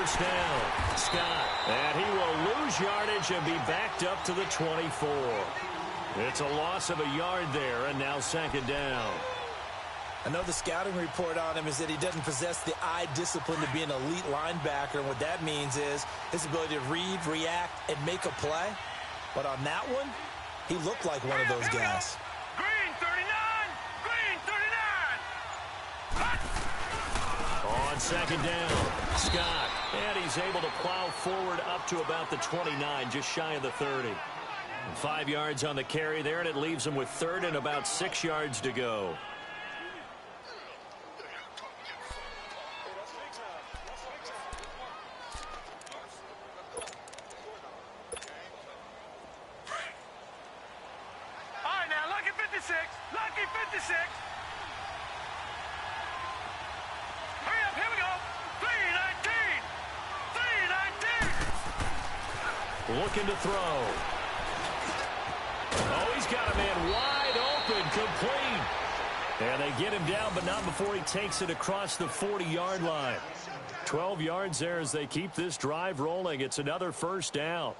first down. Scott. And he will lose yardage and be backed up to the 24. It's a loss of a yard there, and now second down. I know the scouting report on him is that he doesn't possess the eye discipline to be an elite linebacker. And what that means is his ability to read, react, and make a play. But on that one, he looked like one of those guys. Green 39! Green 39! On second down, Scott. And he's able to plow forward up to about the 29, just shy of the 30. 5 yards on the carry there, and it leaves him with third and about 6 yards to go. Lucky 56. Hurry up, here we go. 319. 319. Looking to throw. Oh, he's got a man wide open, complete. And they get him down, but not before he takes it across the 40-yard line. 12 yards there as they keep this drive rolling. It's another first down.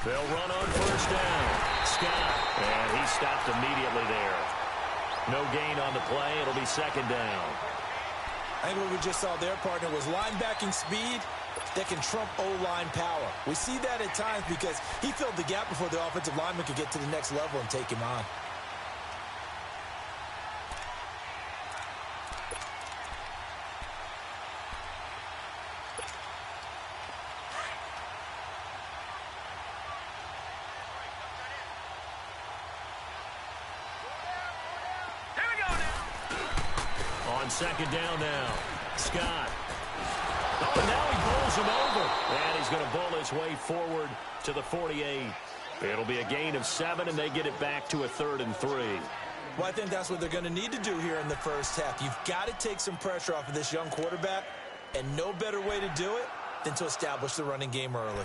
They'll run on first down. Scott. And he stopped immediately there. No gain on the play. It'll be second down. I think what we just saw there, partner, was linebacking speed that can trump O-line power. We see that at times because he filled the gap before the offensive lineman could get to the next level and take him on. Second down now. Scott. Oh, and now he pulls him over. And he's going to bull his way forward to the 48. It'll be a gain of 7, and they get it back to a 3rd and 3. Well, I think that's what they're going to need to do here in the first half. You've got to take some pressure off of this young quarterback, and no better way to do it than to establish the running game early.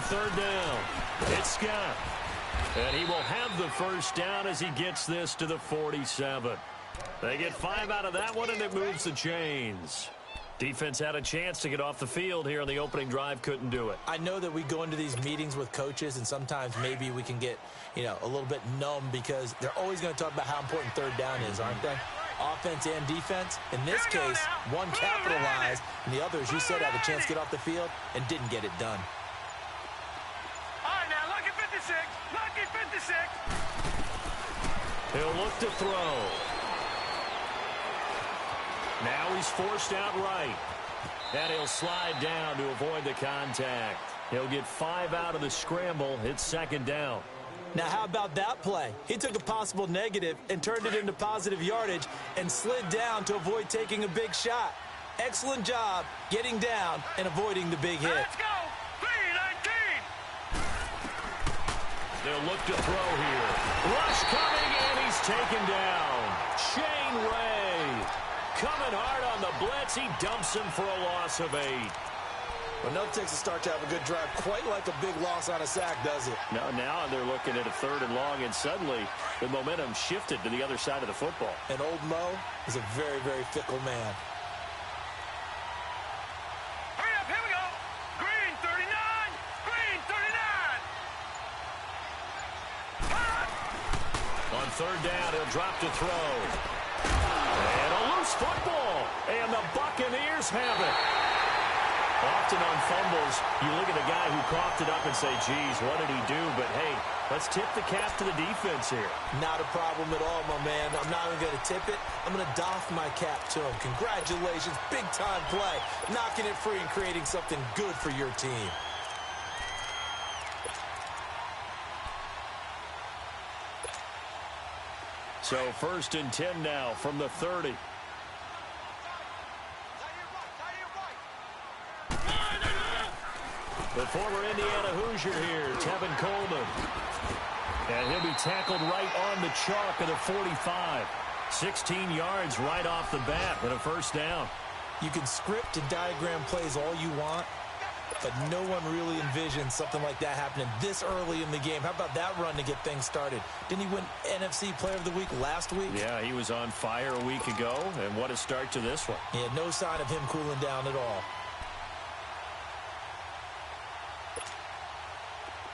Third down. It's Scott. And he will have the first down as he gets this to the 47. They get 5 out of that one, and it moves the chains. Defense had a chance to get off the field here on the opening drive, couldn't do it. I know that we go into these meetings with coaches, and sometimes maybe we can get, a little bit numb because they're always going to talk about how important third down is, aren't they? Offense and defense. In this case, one capitalized, and the other, as you said, had a chance to get off the field and didn't get it done. Lucky 56. He'll look to throw. Now he's forced out right. And he'll slide down to avoid the contact. He'll get 5 out of the scramble. It's second down. Now, how about that play? He took a possible negative and turned it into positive yardage and slid down to avoid taking a big shot. Excellent job getting down and avoiding the big hit. Let's go. 319. They'll look to throw here. Rush coming, and he's taken down. Shane Ray coming hard on the blitz. He dumps him for a loss of 8. Well, no takes a start to have a good drive. Quite like a big loss on a sack, does it? No, now they're looking at a 3rd and long, and suddenly the momentum shifted to the other side of the football. And old Mo is a very, very fickle man. Hurry up, here we go. Green 39. Green 39. On third down, he'll drop to throw. And a loose football. And the Buccaneers have it. Often on fumbles, you look at the guy who coughed it up and say, geez, what did he do? But, hey, let's tip the cap to the defense here. Not a problem at all, my man. I'm not even going to tip it. I'm going to doff my cap to him. Congratulations, big-time play. Knocking it free and creating something good for your team. So 1st and 10 now from the 30. The former Indiana Hoosier here, Tevin Coleman. And he'll be tackled right on the chalk of the 45. 16 yards right off the bat, but a first down. You can script and diagram plays all you want, but no one really envisions something like that happening this early in the game. How about that run to get things started? Didn't he win NFC Player of the Week last week? Yeah, he was on fire a week ago, and what a start to this one. Yeah, no sign of him cooling down at all.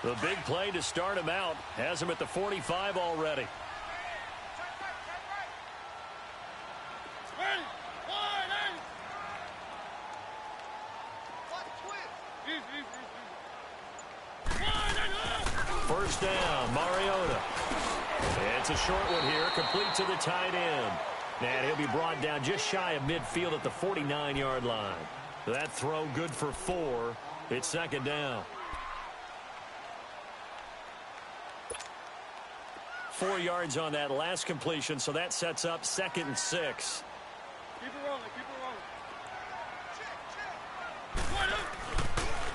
The big play to start him out has him at the 45 already. First down, Mariota. It's a short one here, complete to the tight end. And he'll be brought down just shy of midfield at the 49-yard line. That throw good for 4. It's second down. 4 yards on that last completion, so that sets up 2nd and 6. Keep it rolling, keep it rolling.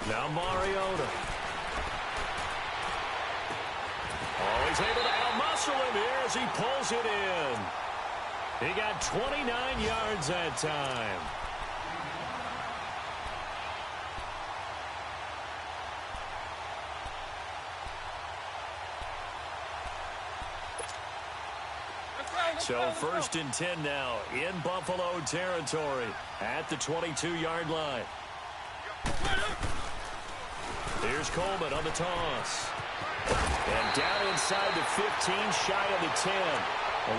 Now Mariota. Oh, he's able to outmuscle him here as he pulls it in. He got 29 yards that time. So 1st and 10 now in Buffalo territory at the 22-yard line. Here's Coleman on the toss. And down inside the 15, shy of the 10.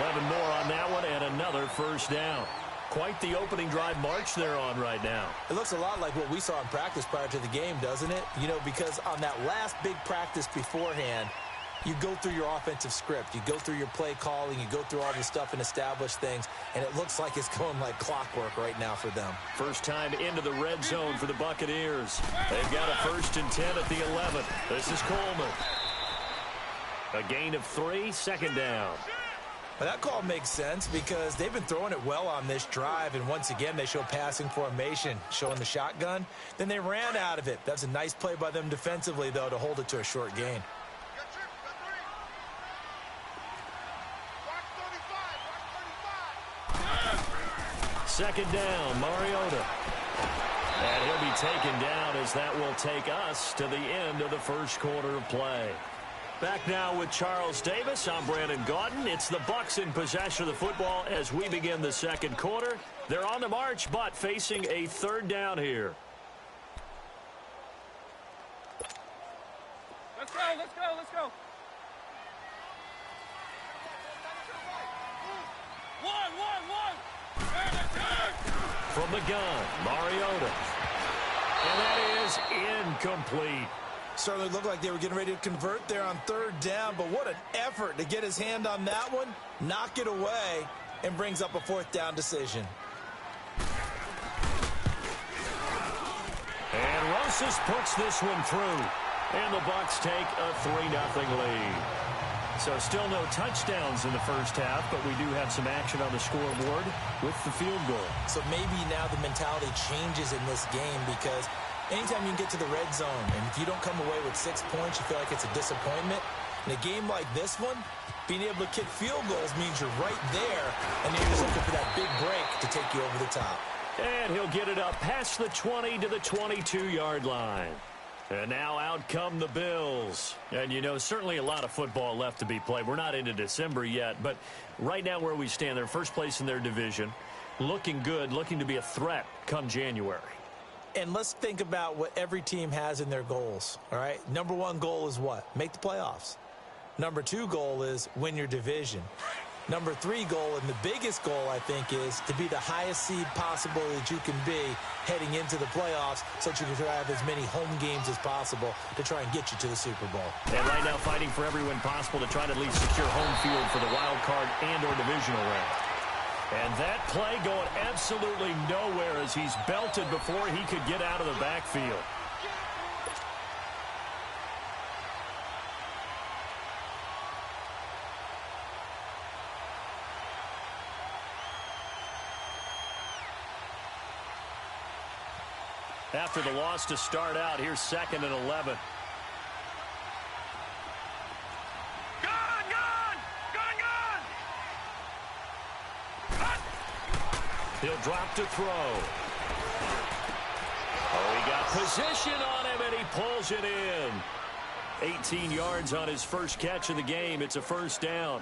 11 more on that one and another first down. Quite the opening drive march they're on right now. It looks a lot like what we saw in practice prior to the game, doesn't it? You know, because on that last big practice beforehand, you go through your offensive script. You go through your play calling. You go through all the stuff and establish things. And it looks like it's going like clockwork right now for them. First time into the red zone for the Buccaneers. They've got a 1st and 10 at the 11. This is Coleman. A gain of 3, second down. But that call makes sense because they've been throwing it well on this drive. And once again, they show passing formation, showing the shotgun. Then they ran out of it. That's a nice play by them defensively, though, to hold it to a short gain. Second down, Mariota. And he'll be taken down as that will take us to the end of the first quarter of play. Back now with Charles Davis. I'm Brandon Gaudin. It's the Bucs in possession of the football as we begin the second quarter. They're on the march, but facing a 3rd down here. Let's go, let's go, let's go. One. From the gun, Mariota. And that is incomplete. Certainly looked like they were getting ready to convert there on 3rd down, but what an effort to get his hand on that one, knock it away, and brings up a 4th down decision. And Rosas puts this one through. And the Bucs take a 3-0 lead. So still no touchdowns in the first half, but we do have some action on the scoreboard with the field goal. So maybe now the mentality changes in this game because anytime you can get to the red zone, and if you don't come away with 6 points, you feel like it's a disappointment. In a game like this one, being able to kick field goals means you're right there, and you're just looking for that big break to take you over the top. And he'll get it up past the 20 to the 22-yard line. And now out come the Bills. And, you know, certainly a lot of football left to be played. We're not into December yet, but right now where we stand, they're first place in their division, looking good, looking to be a threat come January. And let's think about what every team has in their goals, all right? Number 1 goal is what? Make the playoffs. Number 2 goal is win your division. Number 3 goal, and the biggest goal, I think, is to be the highest seed possible that you can be heading into the playoffs so that you can have as many home games as possible to try and get you to the Super Bowl. And right now fighting for every win possible to try to at least secure home field for the wild card and or divisional round. And that play going absolutely nowhere as he's belted before he could get out of the backfield. After the loss to start out, here's 2nd and 11. He'll drop to throw. Oh, he got position on him, and he pulls it in. 18 yards on his first catch of the game. It's a first down.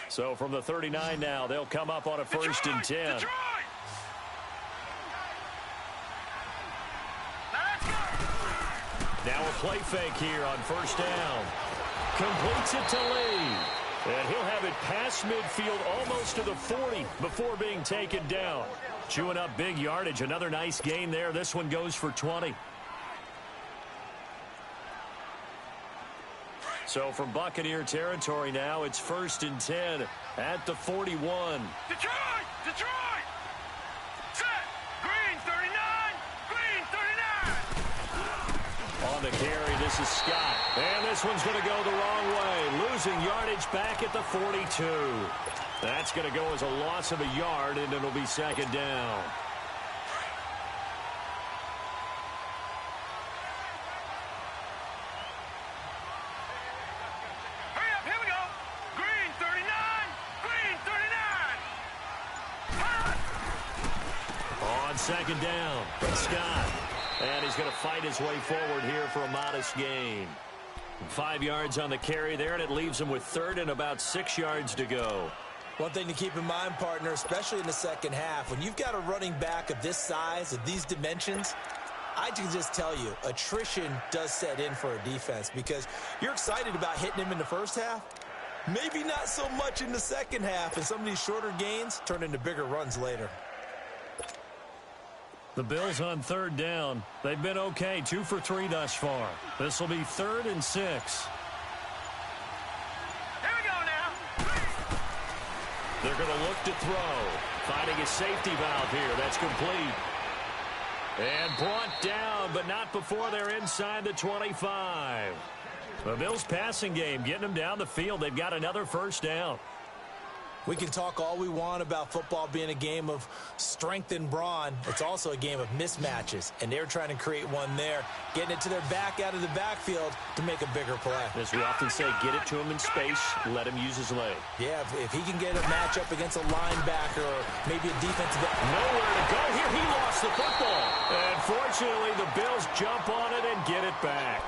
So from the 39 now, they'll come up on a 1st and 10. Detroit! Now a play fake here on 1st down. Completes it to Lee. And he'll have it past midfield almost to the 40 before being taken down. Chewing up big yardage. Another nice gain there. This one goes for 20. So from Buccaneer territory now, it's 1st and 10 at the 41. Detroit! Detroit! Set! Green 39! Green 39! On the carry, this is Scott. And this one's going to go the wrong way. Losing yardage back at the 42. That's going to go as a loss of a yard, and it'll be 2nd down. On 2nd down, Scott. And he's going to fight his way forward here for a modest gain. 5 yards on the carry there, and it leaves him with 3rd and about 6 yards to go. One thing to keep in mind, partner, especially in the second half, when you've got a running back of this size, of these dimensions, I can just tell you, attrition does set in for a defense because you're excited about hitting him in the first half. Maybe not so much in the second half, and some of these shorter gains turn into bigger runs later. The Bills on 3rd down. They've been okay, 2 for 3 thus far. This will be 3rd and 6. Here we go now. They're going to look to throw. Finding a safety valve here. That's complete. And brought down, but not before they're inside the 25. The Bills passing game, getting them down the field. They've got another 1st down. We can talk all we want about football being a game of strength and brawn. It's also a game of mismatches, and they're trying to create one there, getting it to their back out of the backfield to make a bigger play. As we often say, get it to him in space, let him use his leg. Yeah, if he can get a matchup against a linebacker or maybe a defensive end. Nowhere to go here. He lost the football. And fortunately, the Bills jump on it and get it back.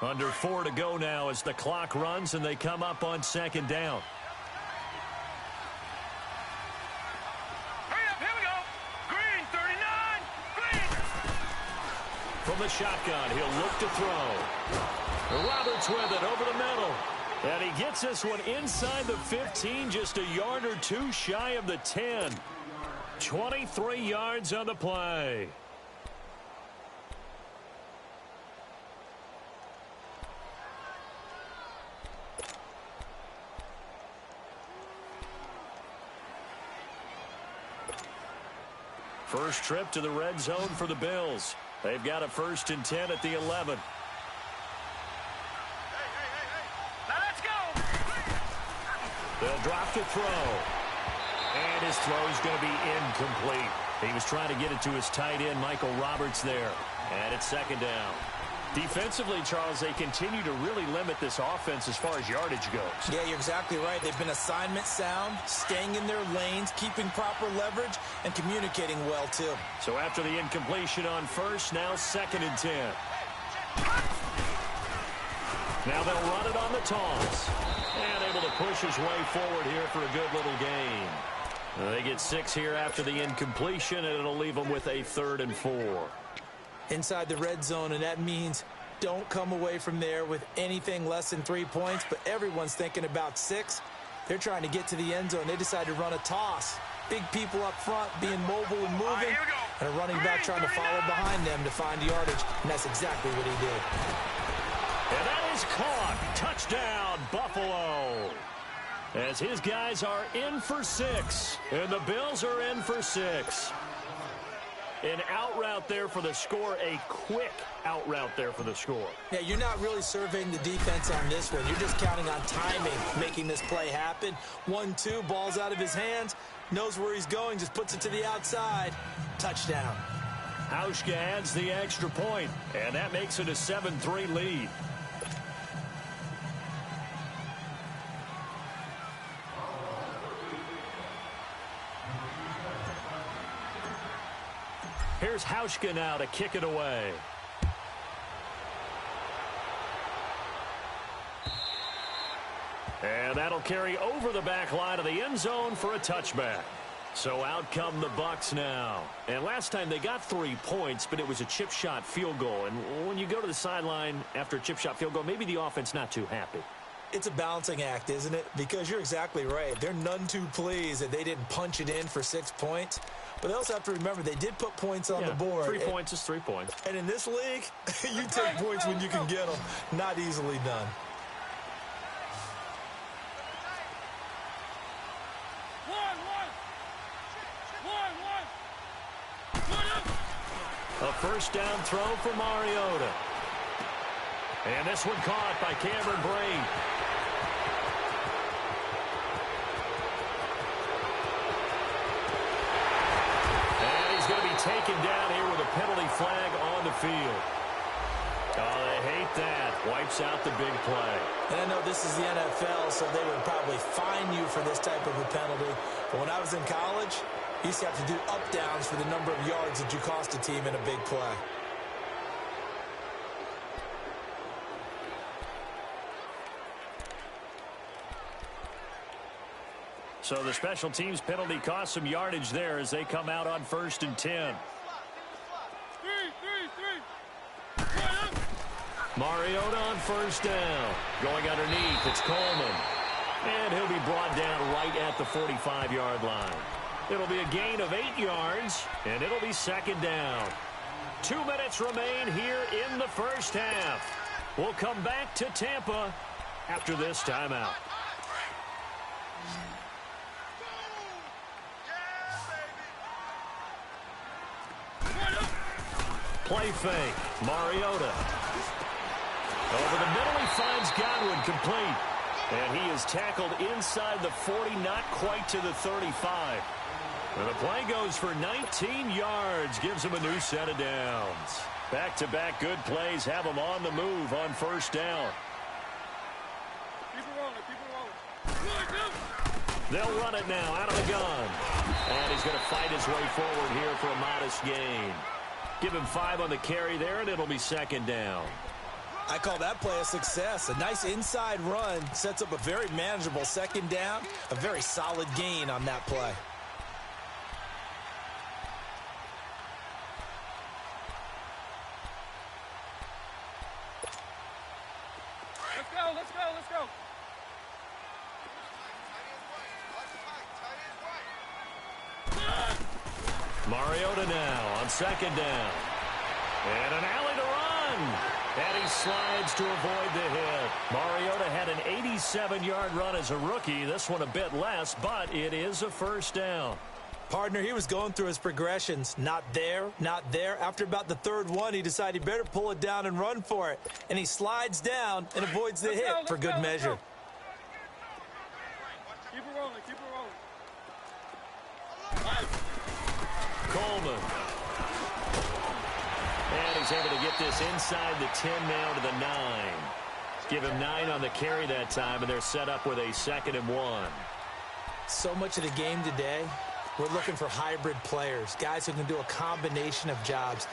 Under 4 to go now as the clock runs and they come up on 2nd down. Hurry up, here we go. Green 39, green. From the shotgun, he'll look to throw. Roberts with it over the middle. And he gets this one inside the 15, just a yard or 2 shy of the 10. 23 yards on the play. First trip to the red zone for the Bills. They've got a 1st and 10 at the 11. Now let's go. They'll drop to throw. And his throw's going to be incomplete. He was trying to get it to his tight end, Michael Roberts, there. And it's 2nd down. Defensively, Charles, they continue to really limit this offense as far as yardage goes. Yeah, you're exactly right. They've been assignment sound, staying in their lanes, keeping proper leverage, and communicating well, too. So after the incompletion on 1st, now 2nd and 10. Now they'll run it on the toss. And able to push his way forward here for a good little gain. They get 6 here after the incompletion, and it'll leave them with a 3rd and 4. Inside the red zone, and that means don't come away from there with anything less than 3 points, but everyone's thinking about 6. They're trying to get to the end zone. They decide to run a toss. Big people up front being mobile and moving, and a running back trying to follow behind them to find yardage, and that's exactly what he did. And that is caught. Touchdown, Buffalo. As his guys are in for 6, and the Bills are in for 6. An out route there for the score, a quick out route there for the score. Yeah, you're not really surveying the defense on this one. You're just counting on timing, making this play happen. 1-2, ball's out of his hands, knows where he's going, just puts it to the outside. Touchdown. Hauschka adds the extra point, and that makes it a 7-3 lead. Here's Hauschka now to kick it away. And that'll carry over the back line of the end zone for a touchback. So out come the Bucs now. And last time they got 3 points, but it was a chip shot field goal. And when you go to the sideline after a chip shot field goal, maybe the offense not too happy. It's a balancing act, isn't it? Because you're exactly right. They're none too pleased that they didn't punch it in for 6 points. But they also have to remember they did put points on the board. 3 points is 3 points. And in this league, you take points when you can get them. Not easily done. A first down throw for Mariota. And this one caught by Cameron Brate. And he's going to be taken down here with a penalty flag on the field. Oh, they hate that. Wipes out the big play. And I know this is the NFL, so they would probably fine you for this type of a penalty. But when I was in college, you used to have to do up-downs for the number of yards that you cost a team in a big play. So the special teams penalty cost some yardage there as they come out on 1st and 10. Mariota on first down. Going underneath, it's Coleman. And he'll be brought down right at the 45-yard line. It'll be a gain of 8 yards, and it'll be 2nd down. 2 minutes remain here in the first half. We'll come back to Tampa after this timeout. Play fake. Mariota. Over the middle, he finds Godwin complete. And he is tackled inside the 40, not quite to the 35. And the play goes for 19 yards, gives him a new set of downs. Back-to-back good plays have him on the move on first down. Keep it rolling, keep it rolling. They'll run it now out of the gun. And he's going to fight his way forward here for a modest gain. Give him 5 on the carry there, and it'll be 2nd down. I call that play a success. A nice inside run sets up a very manageable 2nd down. A very solid gain on that play. Let's go, let's go, let's go. Mariota now on 2nd down. And an alley to run. And he slides to avoid the hit. Mariota had an 87-yard run as a rookie. This one a bit less, but it is a first down. Partner, he was going through his progressions. Not there, not there. After about the 3rd one, he decided he better pull it down and run for it. And he slides down and avoids the hit for good measure. Keep it rolling, keep it rolling. Coleman. And he's able to get this inside the 10 now to the 9. Give him 9 on the carry that time, and they're set up with a 2nd and 1. So much of the game today, we're looking for hybrid players, guys who can do a combination of jobs.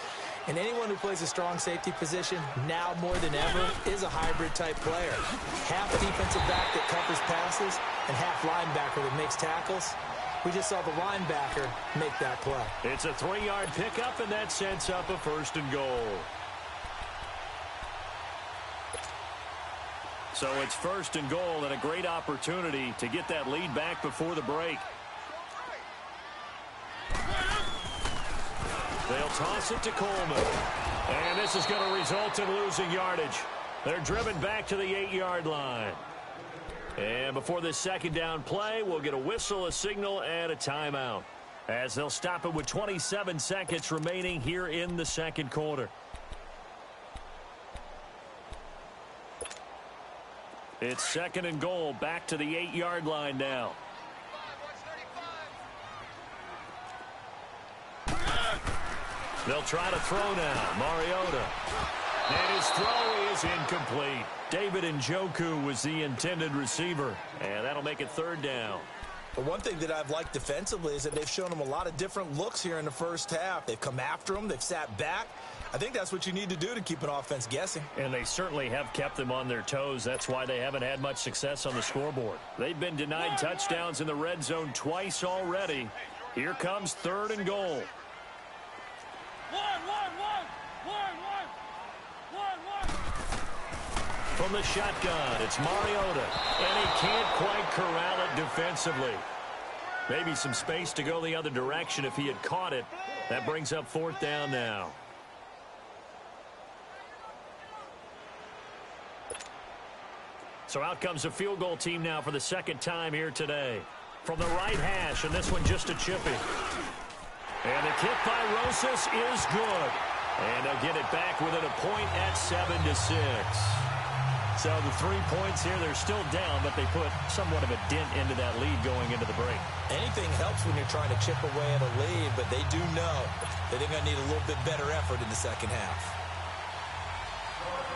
And anyone who plays a strong safety position, now more than ever, is a hybrid-type player. Half defensive back that covers passes and half linebacker that makes tackles. We just saw the linebacker make that play. It's a 3-yard pickup, and that sets up a 1st and goal. So it's 1st and goal and a great opportunity to get that lead back before the break. They'll toss it to Coleman. And this is going to result in losing yardage. They're driven back to the 8-yard line. And before this 2nd down play, we'll get a whistle, a signal, and a timeout, as they'll stop it with 27 seconds remaining here in the 2nd quarter. It's 2nd and goal, back to the 8-yard line now. They'll try to throw now. Mariota. And his throw is incomplete. David Njoku was the intended receiver. And that'll make it 3rd down. But one thing that I've liked defensively is that they've shown them a lot of different looks here in the first half. They've come after them. They've sat back. I think that's what you need to do to keep an offense guessing. And they certainly have kept them on their toes. That's why they haven't had much success on the scoreboard. They've been denied touchdowns in the red zone twice already. Here comes 3rd and goal. From the shotgun, it's Mariota, and he can't quite corral it defensively. Maybe some space to go the other direction if he had caught it. That brings up 4th down now. So out comes a field goal team now for the 2nd time here today. From the right hash, and this one just a chippy. And the kick by Rosas is good. And they'll get it back within a point at 7-6. So the 3 points here, they're still down, but they put somewhat of a dent into that lead going into the break. Anything helps when you're trying to chip away at a lead, but they do know that they're going to need a little bit better effort in the 2nd half.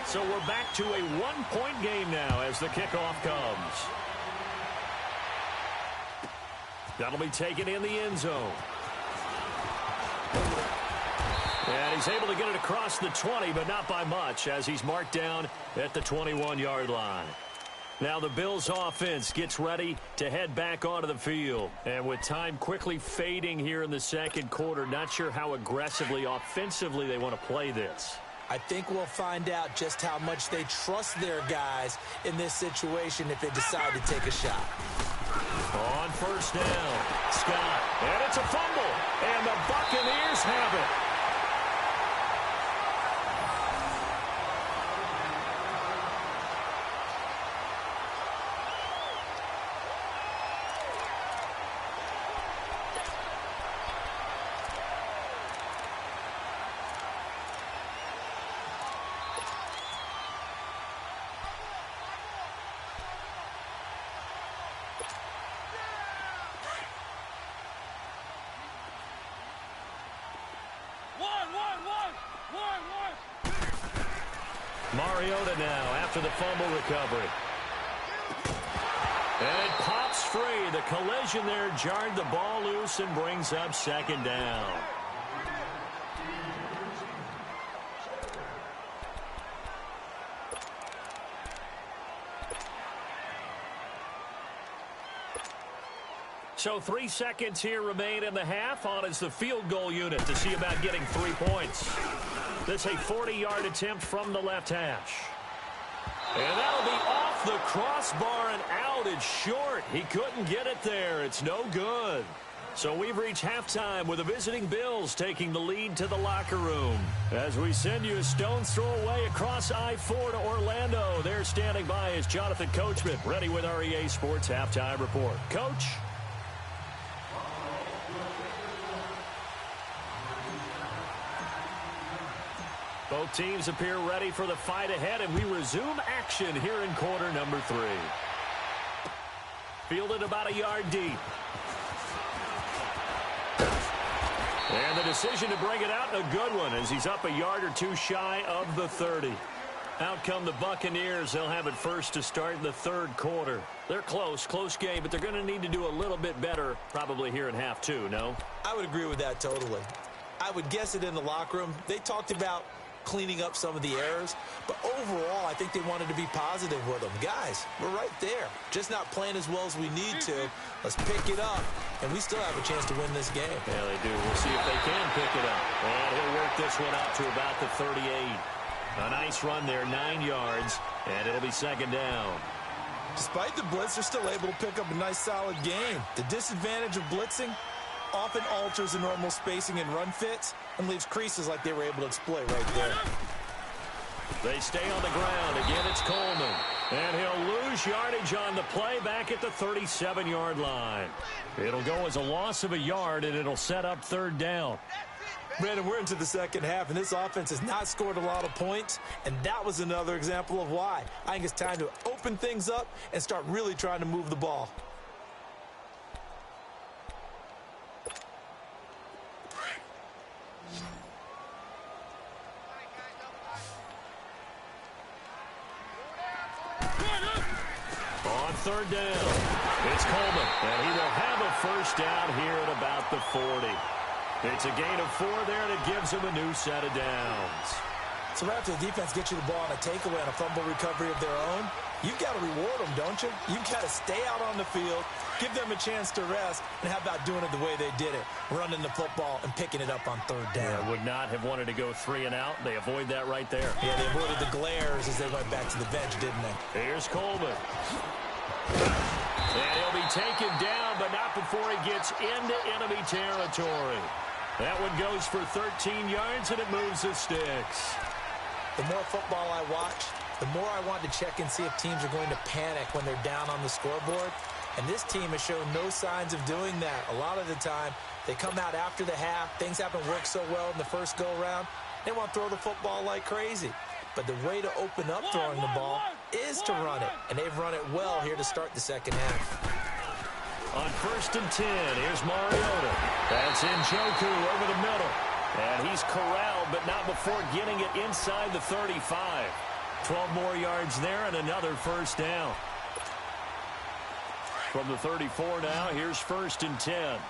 So we're back to a 1-point game now as the kickoff comes. That'll be taken in the end zone. And he's able to get it across the 20, but not by much, as he's marked down at the 21-yard line. Now the Bills offense gets ready to head back onto the field. And with time quickly fading here in the 2nd quarter, not sure how aggressively, offensively they want to play this. I think we'll find out just how much they trust their guys in this situation if they decide to take a shot. On 1st down, Scott. And it's a fumble. And the Buccaneers have it. Mariota now after the fumble recovery. And it pops free. The collision there jarred the ball loose and brings up 2nd down. So 3 seconds here remain in the half. On is the field goal unit to see about getting 3 points. This a 40-yard attempt from the left hash. And that'll be off the crossbar and out. It's short. He couldn't get it there. It's no good. So we've reached halftime with the visiting Bills taking the lead to the locker room. As we send you a stone's throw away across I-4 to Orlando. There standing by is Jonathan Coachman, ready with our EA Sports Halftime Report. Coach? Both teams appear ready for the fight ahead, and we resume action here in quarter number 3. Fielded about a yard deep. And the decision to bring it out, a good one, as he's up a yard or two shy of the 30. Out come the Buccaneers. They'll have it first to start the 3rd quarter. They're close game, but they're going to need to do a little bit better probably here in half 2, no? I would agree with that totally. I would guess it in the locker room. They talked about cleaning up some of the errors, but overall, I think they wanted to be positive with them. Guys, we're right there. Just not playing as well as we need to. Let's pick it up, and we still have a chance to win this game. Yeah, they do. We'll see if they can pick it up. And he'll work this one out to about the 38. A nice run there, 9 yards, and it'll be second down. Despite the blitz, they're still able to pick up a nice, solid gain. The disadvantage of blitzing often alters the normal spacing and run fits and leaves creases like they were able to exploit right there. They stay on the ground. Again, it's Coleman. And he'll lose yardage on the play back at the 37-yard line. It'll go as a loss of a yard, and it'll set up third down. Brandon, we're into the second half, and this offense has not scored a lot of points, and that was another example of why. I think it's time to open things up and start really trying to move the ball. On third down, it's Coleman, and he will have a first down here at about the 40. It's a gain of 4 there, and it gives him a new set of downs. So after the defense gets you the ball on a takeaway and a fumble recovery of their own, you've got to reward them, don't you? You've got to stay out on the field, give them a chance to rest, and how about doing it the way they did it, running the football and picking it up on third down. Yeah, would not have wanted to go 3 and out. They avoid that right there. Yeah, they avoided the glares as they went back to the bench, didn't they? Here's Coleman. And he'll be taken down, but not before he gets into enemy territory. That one goes for 13 yards, and it moves the sticks. The more football I watch, the more I want to check and see if teams are going to panic when they're down on the scoreboard. And this team has shown no signs of doing that. A lot of the time, they come out after the half. Things haven't worked so well in the first go-around. They want to throw the football like crazy. But the way to open up throwing the ball is to run it. And they've run it well here to start the second half. On 1st and 10, here's Mariota. That's Njoku over the middle. And he's corralled, but not before getting it inside the 35. 12 more yards there and another first down. From the 34 now, here's 1st and 10.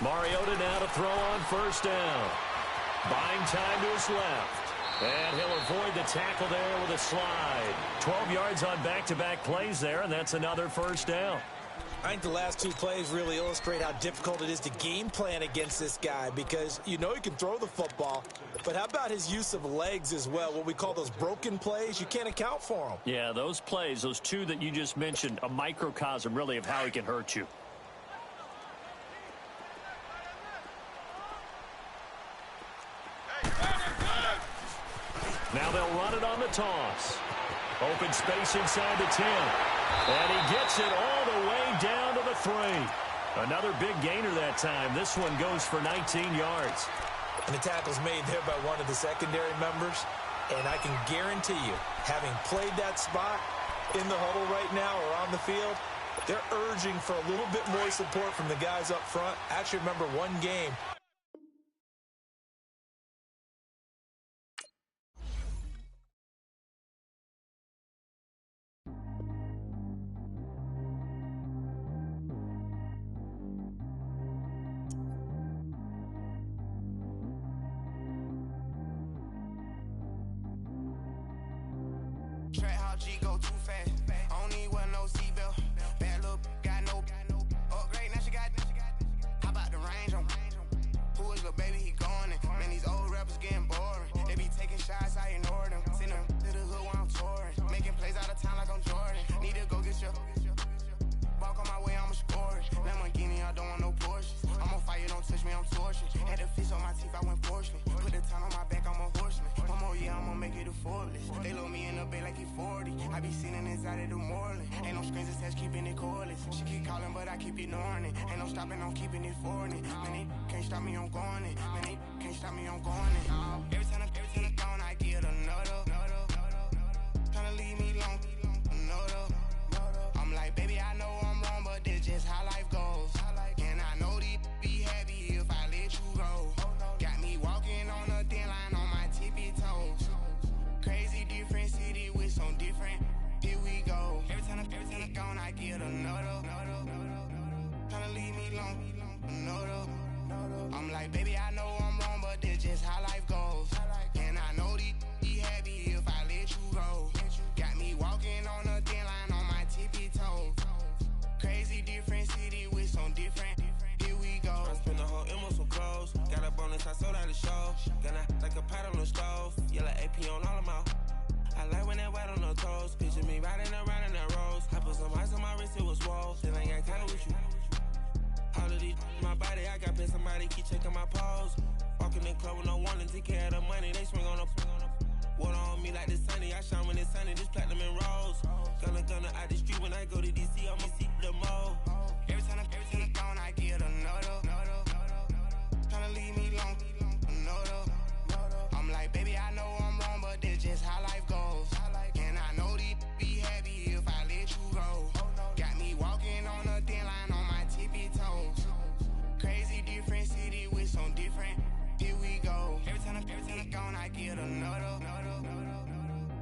Mariota now to throw on 1st down. Buying time to his left. And he'll avoid the tackle there with a slide. 12 yards on back-to-back plays there, and that's another first down. I think the last 2 plays really illustrate how difficult it is to game plan against this guy because you know he can throw the football, but how about his use of legs as well? What we call those broken plays, you can't account for them. Yeah, those plays, those 2 that you just mentioned, a microcosm really of how he can hurt you. Now they'll run it on the toss. Open space inside the 10. And he gets it all the way down to the 3. Another big gainer that time. This one goes for 19 yards. And the tackle's made there by one of the secondary members. And I can guarantee you, having played that spot in the huddle right now or on the field, they're urging for a little bit more support from the guys up front. I actually remember one game. G go too fast. I don't need one, no seatbelt. Bad look, got no upgrade. Now she got. How about the range on? Who is the baby? He going in. Man, these old rappers getting boring. They be taking shots, I ignore them. Send them to the hood while I'm touring. Making plays out of town like I'm Jordan. Need to go get your. Walk on my way, I'ma score it. Lamborghini, I don't want no Porsches. I'm on fire, don't touch me, I'm tortured. Had the fish on my teeth, I went porcelain. Put the town on my back, I'm a horseman. One more year, I'ma make it a Forbes. They load me in the bay like he 40. I be sitting inside of the Moreland. Ain't no screens attached, keeping it cordless. She keep calling, but I keep ignoring it. Ain't no stopping, I'm keeping it for it. Man, they can't stop me, I'm going it. Man, they can't stop me, I'm going it. Every time I'm gone, I get another. Tryna leave me long, another. I'm like, baby, I know I'm wrong, but this just how life goes. And I know these be happy if I let you go. Got me walking on a thin line on my tippy toes. Crazy different city with some different. Here we go. Every time I'm gone, I get another. long. No, I'm like, baby, I know I'm wrong, but that's just how life goes. And I know these be happy if I let you go. Got me walking on a thin line on my tippy toes. Crazy different city with some different. Here we go. I spent the whole M on some clothes. Got a bonus, I sold out the show. Gonna like a pot on the stove. Yellow AP on all of my. I like when that white on the toes. Picture me riding around in that rose. I put some ice on my wrist, it was swole. Still ain't got time with you. All of these, my body, I got pissed. Somebody keep checking my pose. Walking in the club with no warning, take care of the money. They swing on the water on me like the sunny. I shine when it's sunny, this platinum and rose. Gonna out the street when I go to DC, I'ma see the mo. Every time I'm gone, I get another. Tryna leave me long, another. I'm like, baby, I know I'm wrong, but that's just how life goes. And I know these be happy if I let you go. Got me walking on a thin line on my tippy toes. Crazy different city with some different. Here we go. Every time I'm gone, I get another.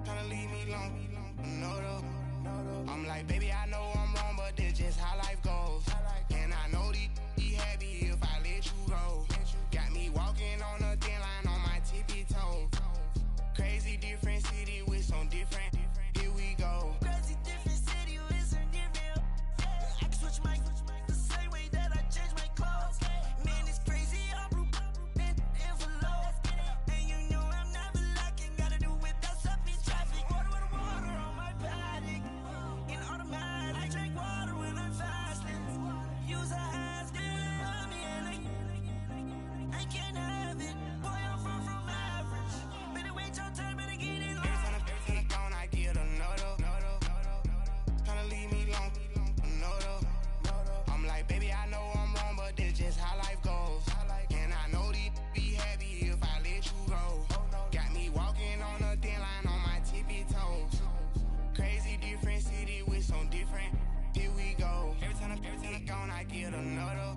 Tryna leave me long, another. I'm like, baby, I know I'm wrong, but that's just how life goes. And I know these be happy if I let you go. Got me walking on a thin line on my tippy toes. Crazy different city with some different. Here we go. Crazy different city with some different. I can switch my the same way that I change my clothes. Man, it's crazy. I'm blue in envelope. And you know I'm never lacking. Gotta do with that stuff in traffic. Water on my paddock. In automatic. I drink water when I'm fasting. Use a has on me and I can't have it. Boy, I'm far from average. Better wait your turn, better get it long. Every time I'm gone, I get another. Tryna leave me long, another. I'm like, baby, I know I'm wrong, but that's just how life goes. And I know these be happy if I let you go. Got me walking on a thin line on my tippy toes. Crazy different city with some different. Here we go. Every time I'm gone, I get another.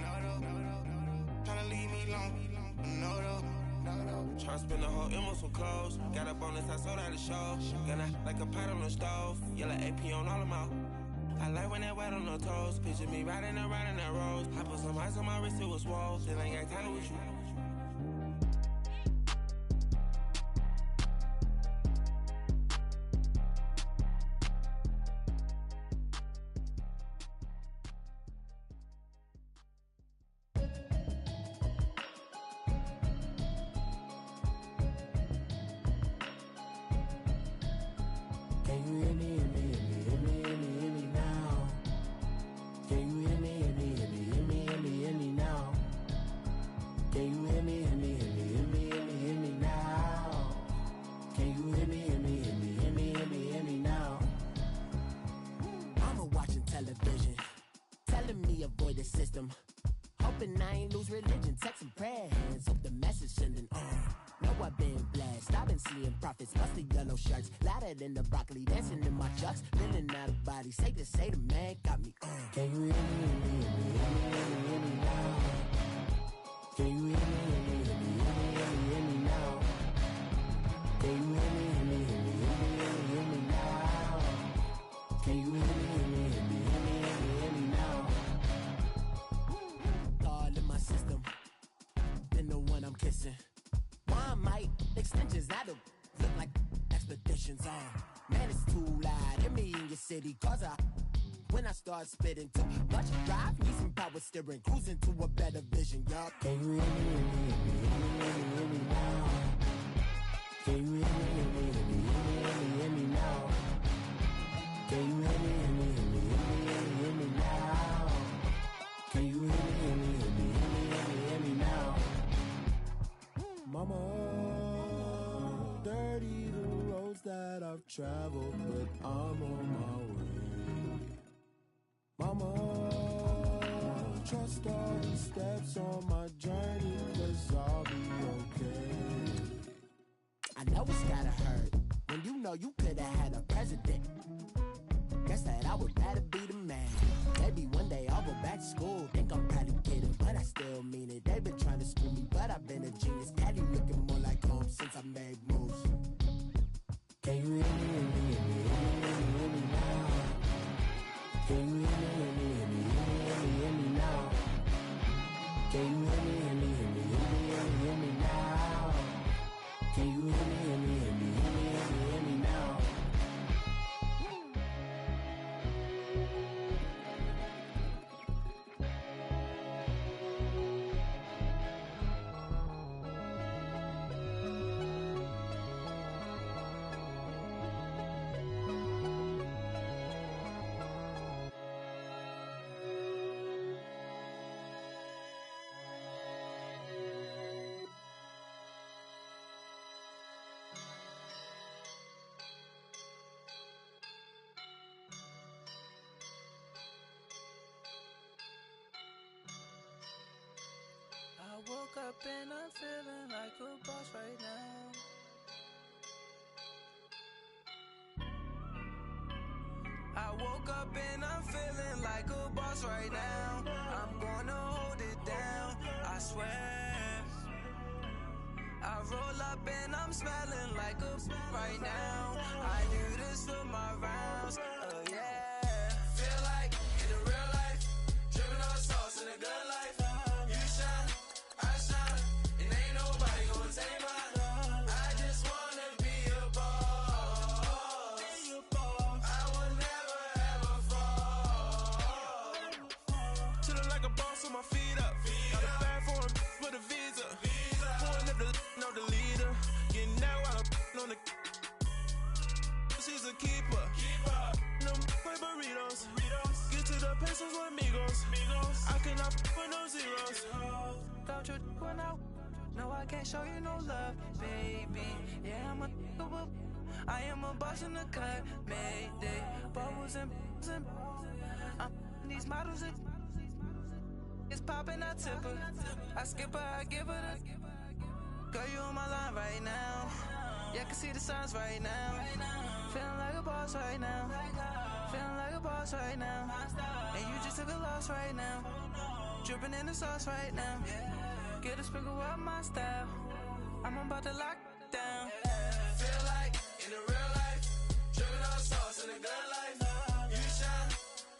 Tryna leave me long, another. Tryna spend the whole M on some clothes. Got a bonus, I sold out the show. Gonna like a pot on the stove. Yellow AP on all of my. I like when that white on the toes. Picture me riding around in that rose. I put some ice on my wrist, it was swole. Still ain't got time with you. Can you hear me, hear me, hear me, hear me, hear me, hear me now? Can you hear me, hear me, hear me, hear me, hear me, hear me now? Can you hear me, hear me, hear me, hear me, hear me, hear me now? Can you hear me, hear me, hear me, hear me, hear me, hear me now? Mama watching television, telling me avoid the system. Hoping I ain't lose religion, texting prayer hands, hope the message sending on. Know I've been blessed, I've been seeing prophets, busted yellow shirts, louder than the broccoli, dancing in my chucks, feeling out of body, say the man got me on. Can you hear me, hear me, hear me, hear me, hear me, hear me now? Can you hear me, hear me, hear me, hear me, hear me, hear me now? Can you hear me, hear me, hear me, hear me, hear me, hear me now? Can you hear me, hear me, hear me, hear me, hear me, hear me now? God in my system, then the one I'm kissing. One might extensions that'll look like expeditions on. Man, it's too loud. Hear me in your city, cause when I start spitting too much drive, need some power steering, cruising to a better vision, y'all. Can you hear me, hear me, hear me, hear me, hear me, hear me now? Can you hear me, hear me, hear me, hear me, hear me, hear me now? Can you hear me, hear me, hear me, hear me, hear me, hear me now? Can you hear me, hear me, hear me, hear me, hear me, hear me now? Mama, dirty the roads that I've traveled, but I'm on my way. Mama, trust all the steps on my journey, 'cause I'll be okay. I know it's gotta hurt when you know you could've had a president. Guess that I would rather be the man. Maybe one day I'll go back to school. Think I'm probably kidding, but I still mean it. They've been trying to screw me, but I've been a genius. Daddy looking more like home since I made moves. Can you hear me, hear me, hear me, hear me, hear me, hear me now? Can you hear me, hear me, hear me, hear me, hear me, hear me now? Can you hear me, hear me, hear me, hear me, hear me, hear me now? Can you hear me, hear me, hear me, hear me, hear me, hear me now? I woke up and I'm feeling like a boss right now. I woke up and I'm feeling like a boss right now. I'm gonna hold it down, I swear. I roll up and I'm smelling like a right now. I do this for my rounds, oh yeah. Feel like in the real life, dripping on sauce in a good life. You shine, I shine, and ain't nobody gonna take mine. I just wanna be a boss. I will never ever fall. Chillin' like a boss with my feet up. Got a bag for the visa. Pulling up know the leader. Getting out while I'm on the. She's a keeper. No play burritos. Get to the pesos with amigos. I cannot with no zeros. Don't you run out? No, I can't show you no love, baby. Yeah, I am a boss in the cut, Mayday. Bubbles and I'm these models. It's popping, I tip her. I skip her, I give her the. Girl, you on my line right now. Yeah, I can see the signs right now. Feeling like a boss right now. Feeling like a boss right now. And you just took a loss right now. Dripping in the sauce right now. Get a sprinkle up my style. I'm about to lock down. Feel like in the real life, dripping on sauce in a good life. You shine,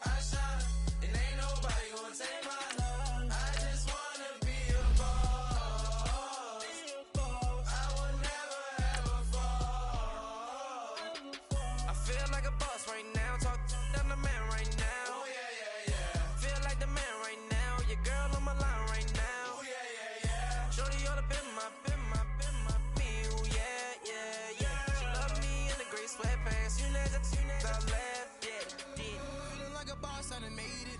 I shine, and ain't nobody gonna take mine. I just wanna be a boss. I will never ever fall. I feel like a boss right now. Talk to the man right now. Oh yeah, yeah, yeah. Feel like the man right now. Your girl on my line right now. Oh yeah, yeah, yeah. Shorty oughta been my me. Oh yeah, yeah, yeah. She love me in the gray sweatpants. You never I left, yeah. Feeling like a boss, I done made it.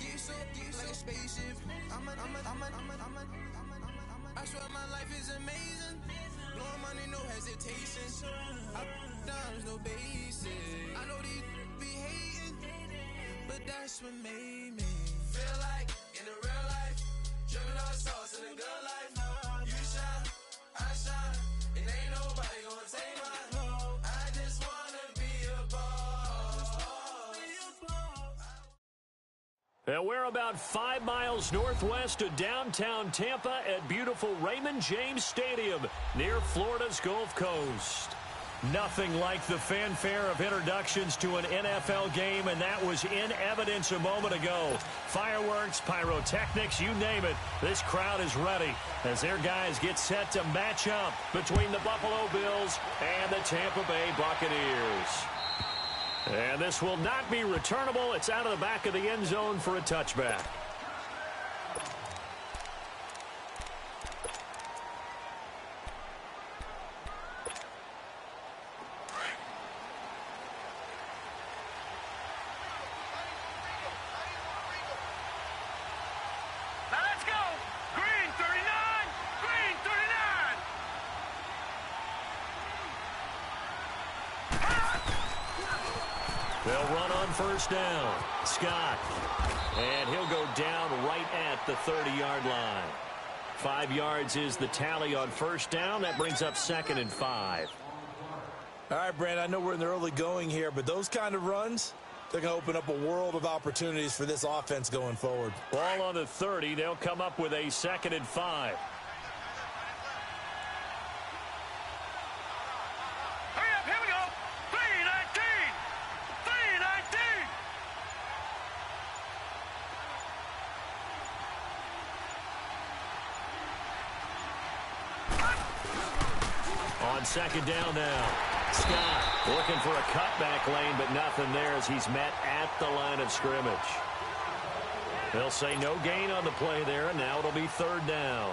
Get so like a spaceship. I swear my life is amazing. Blowing money, no hesitation. I dimes, no basic. I know these be hating, but that's what made me. Feel like in the real life, dripping on sauce in a good life. You shine, I shine, and ain't nobody gonna take mine. I just wanna be a boss. And we're about 5 miles northwest of downtown Tampa at beautiful Raymond James Stadium near Florida's Gulf Coast. Nothing like the fanfare of introductions to an NFL game, and that was in evidence a moment ago. Fireworks, pyrotechnics, you name it. This crowd is ready as their guys get set to match up between the Buffalo Bills and the Tampa Bay Buccaneers. And this will not be returnable. It's out of the back of the end zone for a touchback. Now let's go. Green 39. Green 39. They'll run on first down. Scott. And he'll go down right at the 30-yard line. 5 yards is the tally on first down. That brings up 2nd and 5. All right, Brandon, I know we're in the early going here, but those kind of runs, they're going to open up a world of opportunities for this offense going forward. Ball on the 30. They'll come up with a 2nd and 5. Hurry up, here we go. 319. 319. On second down now, Scott looking for a cutback lane, but nothing there as he's met at the line of scrimmage. They'll say no gain on the play there, and now it'll be third down.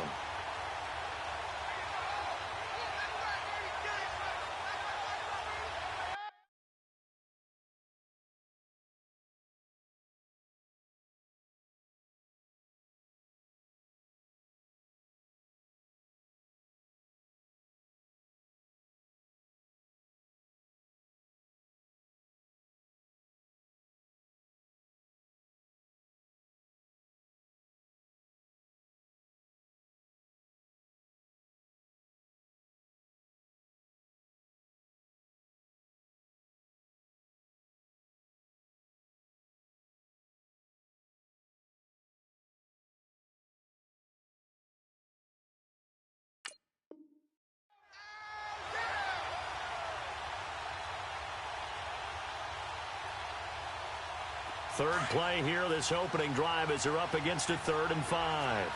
Third play here, this opening drive, as they're up against a 3rd and 5.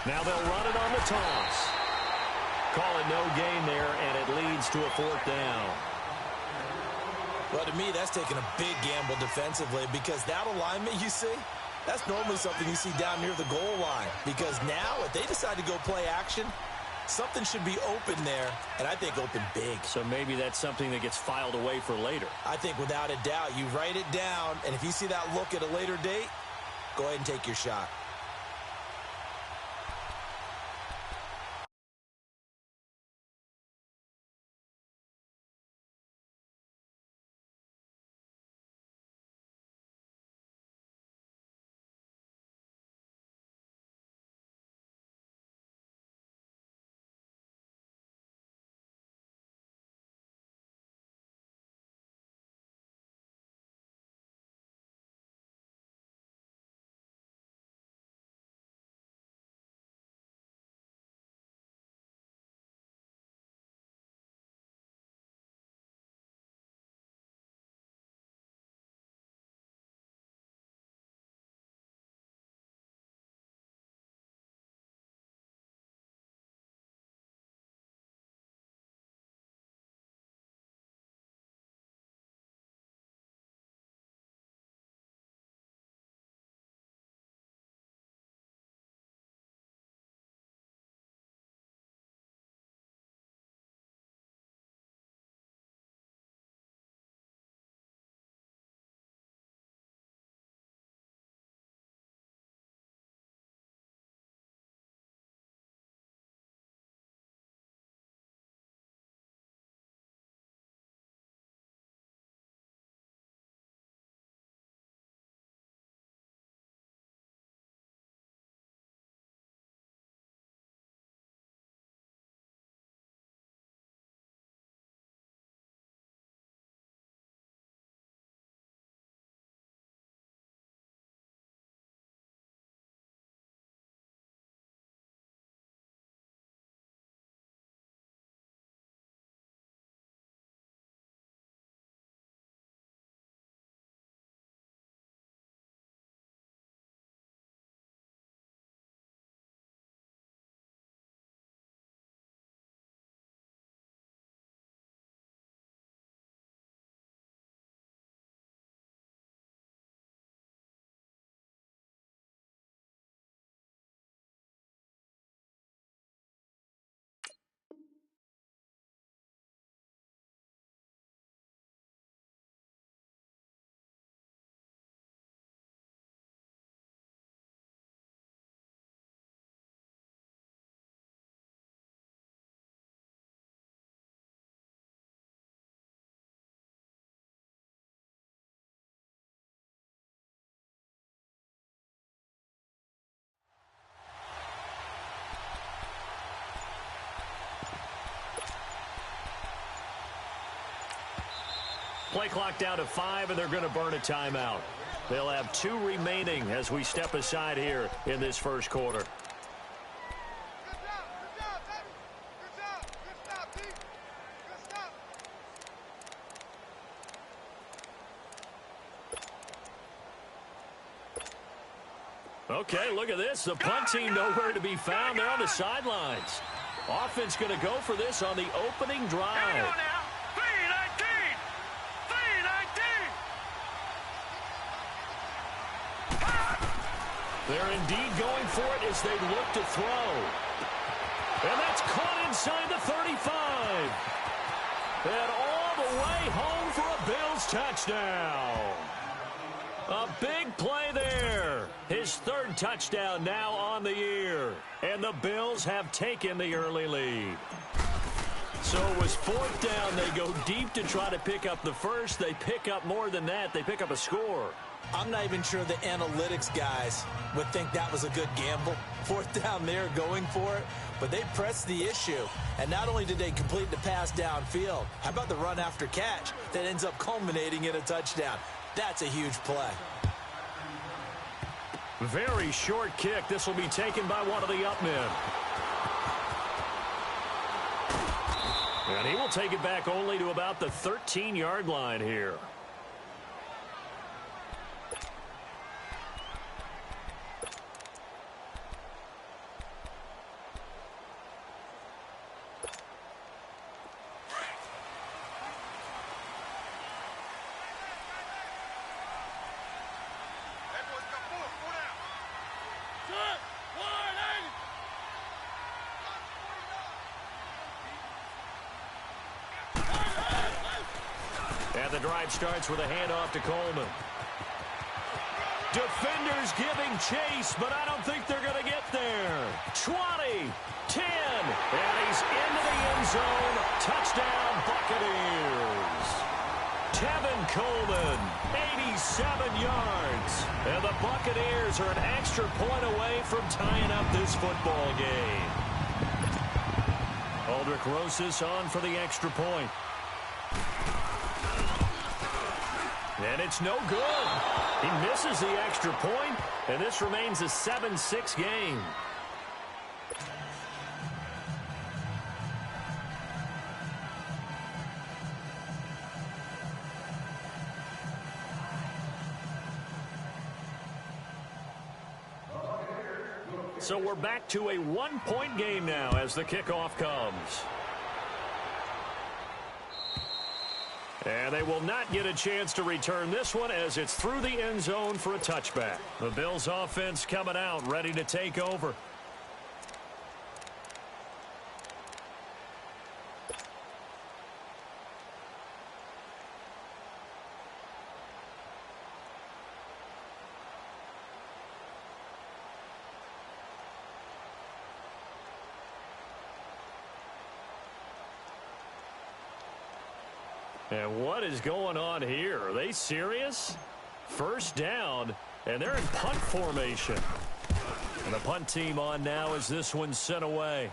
Now they'll run it on the toss. Call it no gain there, and it leads to a 4th down. Well, to me, that's taking a big gamble defensively, because that alignment you see, that's normally something you see down near the goal line. Because now, if they decide to go play action, something should be open there, and I think open big. So maybe that's something that gets filed away for later. I think without a doubt, you write it down, and if you see that look at a later date, go ahead and take your shot. Play clock down to 5, and they're going to burn a timeout. They'll have 2 remaining as we step aside here in this first quarter. Okay, look at this. The punt team nowhere to be found. They're on the sidelines. Offense going to go for this on the opening drive. Here we go now. 319. 319. They're indeed going for it as they look to throw. And that's caught inside the 35. And all the way home for a Bills touchdown. A big play there. His third touchdown now on the year. And the Bills have taken the early lead. So it was fourth down. They go deep to try to pick up the first. They pick up more than that. They pick up a score. I'm not even sure the analytics guys would think that was a good gamble. Fourth down there going for it. But they pressed the issue. And not only did they complete the pass downfield, how about the run after catch that ends up culminating in a touchdown? That's a huge play. Very short kick. This will be taken by one of the up men. And he will take it back only to about the 13-yard line here. And the drive starts with a handoff to Coleman. Defenders giving chase, but I don't think they're going to get there. 20, 10, and he's into the end zone. Touchdown, Buccaneers. Tevin Coleman, 87 yards. And the Buccaneers are an extra point away from tying up this football game. Aldrich Rosas on for the extra point. And it's no good. He misses the extra point, and this remains a 7-6 game. So we're back to a one-point game now as the kickoff comes. And they will not get a chance to return this one as it's through the end zone for a touchback. The Bills offense coming out, ready to take over. And what is going on here? Are they serious? First down, and they're in punt formation. And the punt team on now as this one's sent away.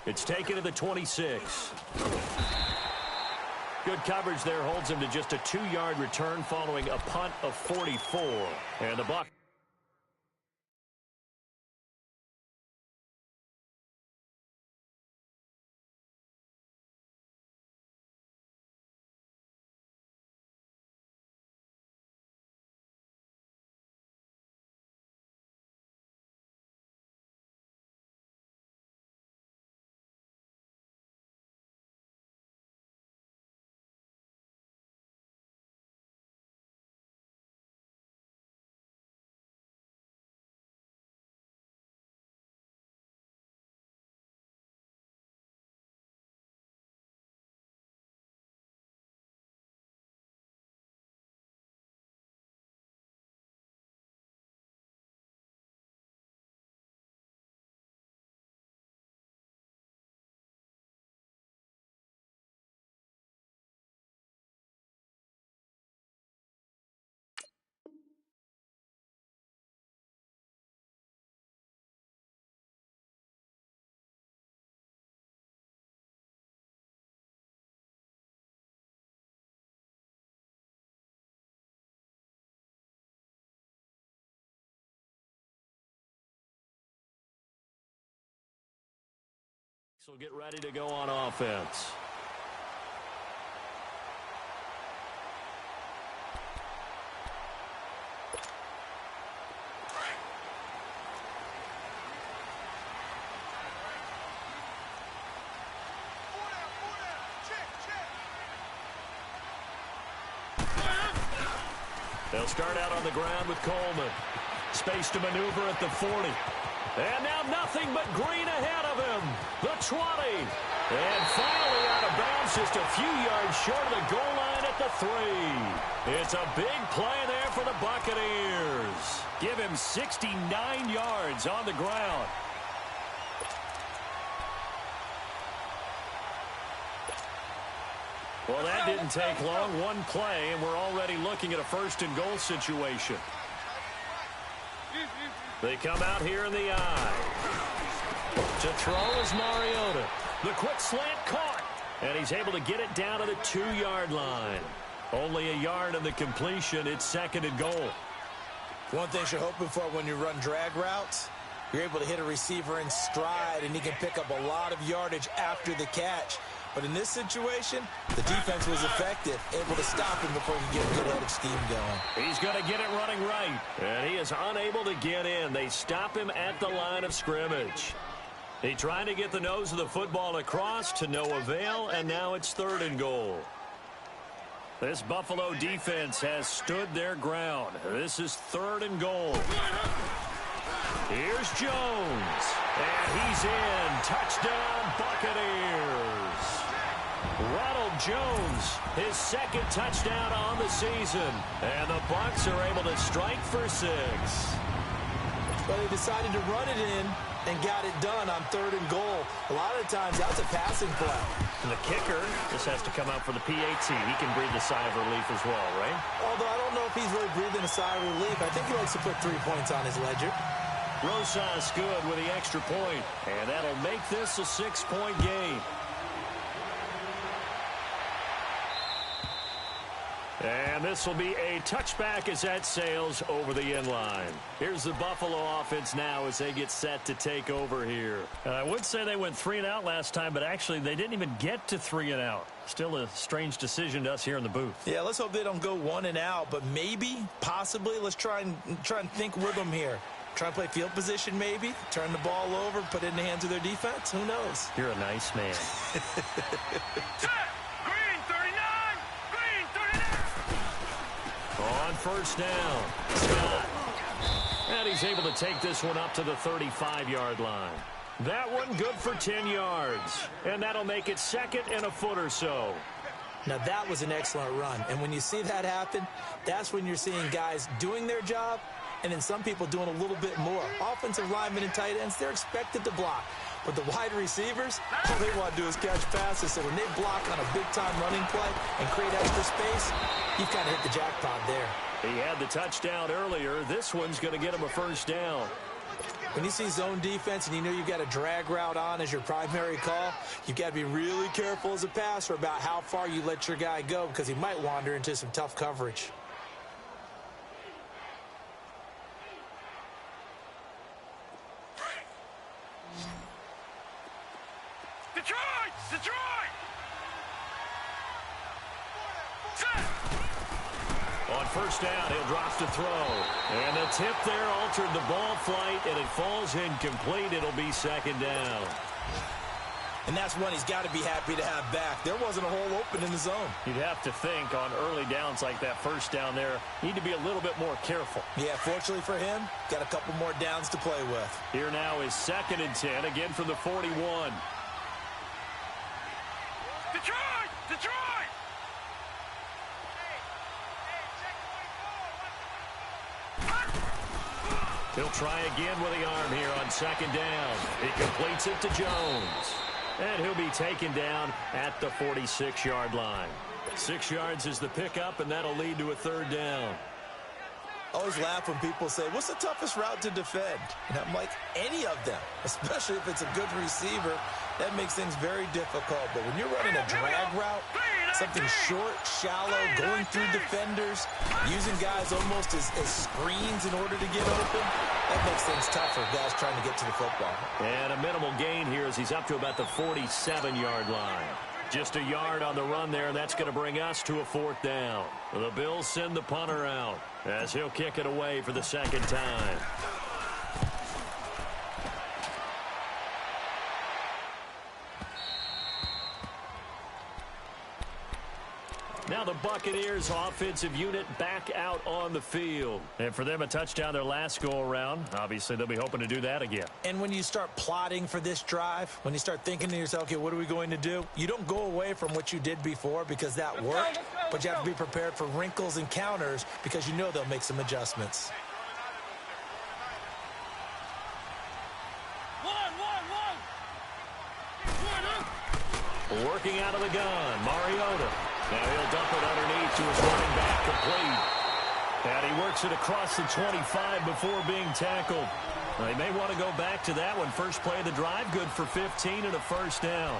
It's taken to the 26. Good coverage there holds him to just a 2-yard return following a punt of 44. And the Bucs. will get ready to go on offense. They'll start out on the ground with Coleman. Space to maneuver at the 40. And now nothing but green ahead of him. The 20. And finally out of bounds, just a few yards short of the goal line at the 3. It's a big play there for the Buccaneers. Give him 69 yards on the ground. Well, that didn't take long. One play, and we're already looking at a first-and-goal situation. They come out here in the eye. To throw is Mariota. The quick slant caught. And he's able to get it down to the 2-yard line. Only a yard in the completion. It's second and goal. One thing you're hoping for when you run drag routes, you're able to hit a receiver in stride, and he can pick up a lot of yardage after the catch. But in this situation, the defense was effective, able to stop him before he could get a good head of steam going. He's going to get it running right. And he is unable to get in. They stop him at the line of scrimmage. He tried to get the nose of the football across to no avail, and now it's third and goal. This Buffalo defense has stood their ground. This is third and goal. Here's Jones. And he's in. Touchdown, Buccaneers. Ronald Jones, his second touchdown on the season. And the Bucs are able to strike for 6. But they decided to run it in and got it done on third and goal. A lot of times, that's a passing play. And the kicker just has to come out for the PAT. He can breathe a sigh of relief as well, right? Although I don't know if he's really breathing a sigh of relief. I think he likes to put 3 points on his ledger. Rosas good with the extra point. And that'll make this a 6-point game. And this will be a touchback as that sails over the end line. Here's the Buffalo offense now as they get set to take over here. I would say they went 3 and out last time, but actually they didn't even get to 3 and out. Still a strange decision to us here in the booth. Yeah, let's hope they don't go 1 and out, but maybe, possibly, let's try and think with them here. Try and play field position maybe, turn the ball over, put it in the hands of their defense. Who knows? You're a nice man. On first down, Scott. And he's able to take this one up to the 35-yard line. That one good for 10 yards. And that'll make it second and a foot or so. Now, that was an excellent run. And when you see that happen, that's when you're seeing guys doing their job and then some people doing a little bit more. Offensive linemen and tight ends, they're expected to block. But the wide receivers, all they want to do is catch passes. So when they block on a big-time running play and create extra space, you've kind of hit the jackpot there. He had the touchdown earlier. This one's going to get him a first down. When you see zone defense and you know you've got a drag route on as your primary call, you've got to be really careful as a passer about how far you let your guy go because he might wander into some tough coverage. Detroit! On first down, he'll drop to throw. And the tip there altered the ball flight, and it falls incomplete. It'll be second down. And that's one he's got to be happy to have back. There wasn't a hole open in the zone. You'd have to think on early downs like that first down there, need to be a little bit more careful. Yeah, fortunately for him, got a couple more downs to play with. Here now is second and 10, again from the 41. Detroit! He'll try again with the arm here on second down. He completes it to Jones. And he'll be taken down at the 46-yard line. 6 yards is the pickup, and that'll lead to a third down. I always laugh when people say, what's the toughest route to defend? And I'm like, any of them, especially if it's a good receiver. That makes things very difficult. But when you're running a drag route, something short, shallow, going through defenders, using guys almost as screens in order to get open, that makes things tougher, guys trying to get to the football. And a minimal gain here as he's up to about the 47-yard line. Just a yard on the run there, and that's going to bring us to a fourth down. The Bills send the punter out as he'll kick it away for the second time. Now the Buccaneers offensive unit back out on the field. And for them, a touchdown their last go-around. Obviously, they'll be hoping to do that again. And when you start plotting for this drive, when you start thinking to yourself, okay, what are we going to do? You don't go away from what you did before because that worked, but you have to be prepared for wrinkles and counters because you know they'll make some adjustments. Working out of the gun, Mariota. Now he'll dump it underneath to his running back, complete. And he works it across the 25 before being tackled. They may want to go back to that one. First play of the drive, good for 15 and a first down.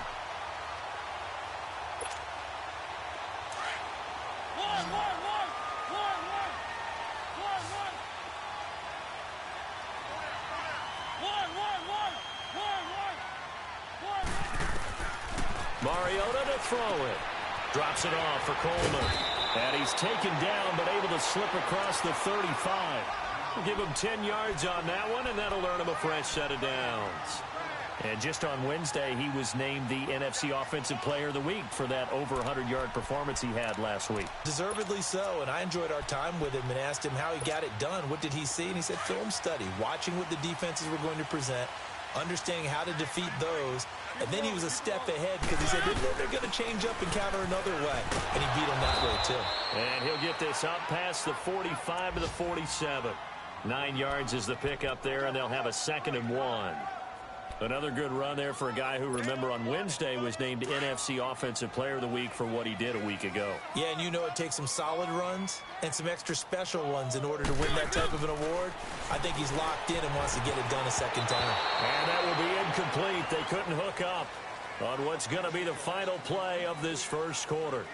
Mariota to throw it. Drops it off for Coleman. And he's taken down but able to slip across the 35. We'll give him 10 yards on that one, and that'll earn him a fresh set of downs. And just on Wednesday, he was named the NFC Offensive Player of the Week for that over 100-yard performance he had last week. Deservedly so, and I enjoyed our time with him and asked him how he got it done. What did he see? And he said film study, watching what the defenses were going to present, understanding how to defeat those. And then he was a step ahead because he said they're going to change up and counter another way. And he beat them that way, too. And he'll get this up past the 45 to the 47. 9 yards is the pickup there, and they'll have a 2nd and 1. Another good run there for a guy who, remember, on Wednesday was named NFC Offensive Player of the Week for what he did a week ago. Yeah, and you know it takes some solid runs and some extra special ones in order to win that type of an award. I think he's locked in and wants to get it done a second time. And that will be incomplete. They couldn't hook up on what's going to be the final play of this first quarter.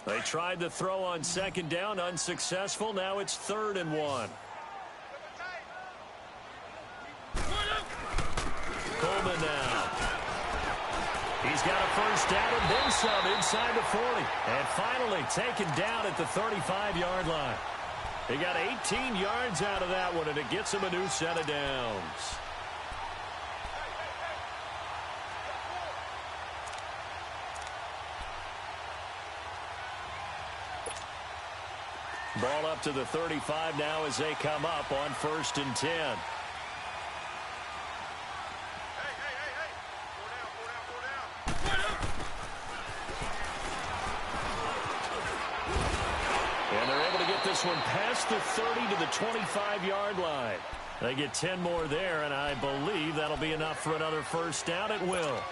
They tried to throw on 2nd down, unsuccessful. Now it's 3rd and 1. Coleman now. He's got a first down and then some inside the 40. And finally taken down at the 35-yard line. He got 18 yards out of that one, and it gets him a new set of downs. Ball up to the 35 now as they come up on 1st and 10. And they're able to get this one past the 30 to the 25-yard line. They get 10 more there, and I believe that'll be enough for another first down. It will.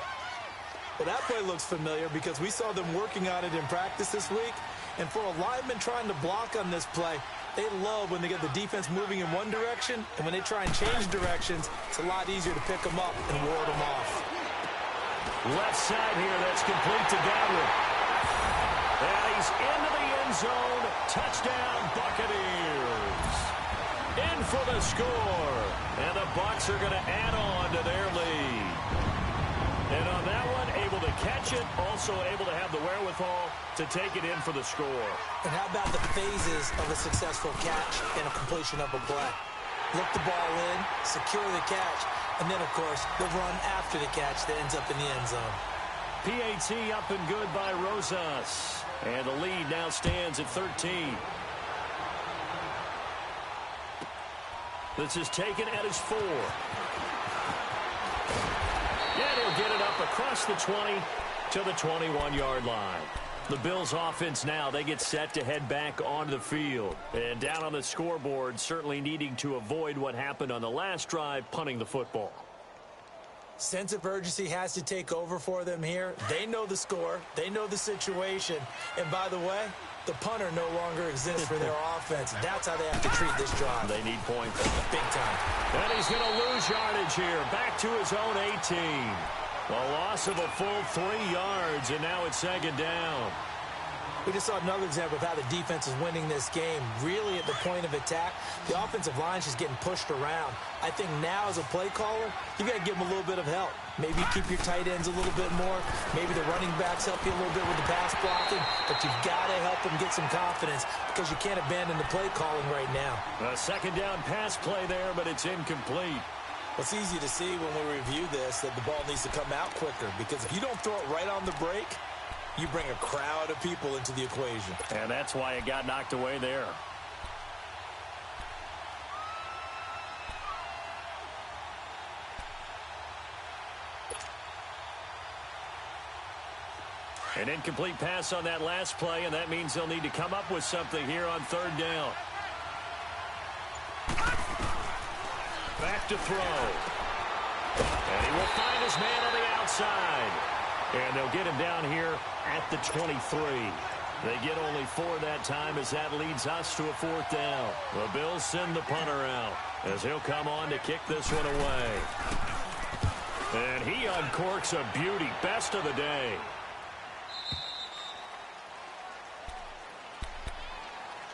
Well, that play looks familiar because we saw them working on it in practice this week. And for a lineman trying to block on this play, they love when they get the defense moving in one direction, and when they try and change directions, it's a lot easier to pick them up and ward them off. Left side here, that's complete to Godwin. And he's into the end zone. Touchdown, Buccaneers. In for the score. And the Bucs are going to add on to their lead. And on that one, able to catch it, also able to have the wherewithal to take it in for the score. And how about the phases of a successful catch and a completion of a play? Look the ball in, secure the catch, and then, of course, the run after the catch that ends up in the end zone. PAT up and good by Rosas. And the lead now stands at 13. This is taken at his 4. And he'll get it up across the 20 to the 21-yard line. The Bills offense now, they get set to head back onto the field. And down on the scoreboard, certainly needing to avoid what happened on the last drive, punting the football. Sense of urgency has to take over for them here. They know the score. They know the situation. And by the way, the punter no longer exists for their offense. That's how they have to treat this drive. They need points. Big time. And he's going to lose yardage here. Back to his own 18. A loss of a full 3 yards, and now it's 2nd down. We just saw another example of how the defense is winning this game. Really at the point of attack, the offensive line is just getting pushed around. I think now as a play caller, you got to give them a little bit of help. Maybe keep your tight ends a little bit more. Maybe the running backs help you a little bit with the pass blocking. But you've got to help them get some confidence because you can't abandon the play calling right now. A second down pass play there, but it's incomplete. It's easy to see when we review this that the ball needs to come out quicker because if you don't throw it right on the break, you bring a crowd of people into the equation. And that's why it got knocked away there. An incomplete pass on that last play, and that means they'll need to come up with something here on third down. Back to throw. And he will find his man on the outside. And they'll get him down here at the 23. They get only 4 that time as that leads us to a fourth down. The Bills send the punter out as he'll come on to kick this one away. And he uncorks a beauty. Best of the day.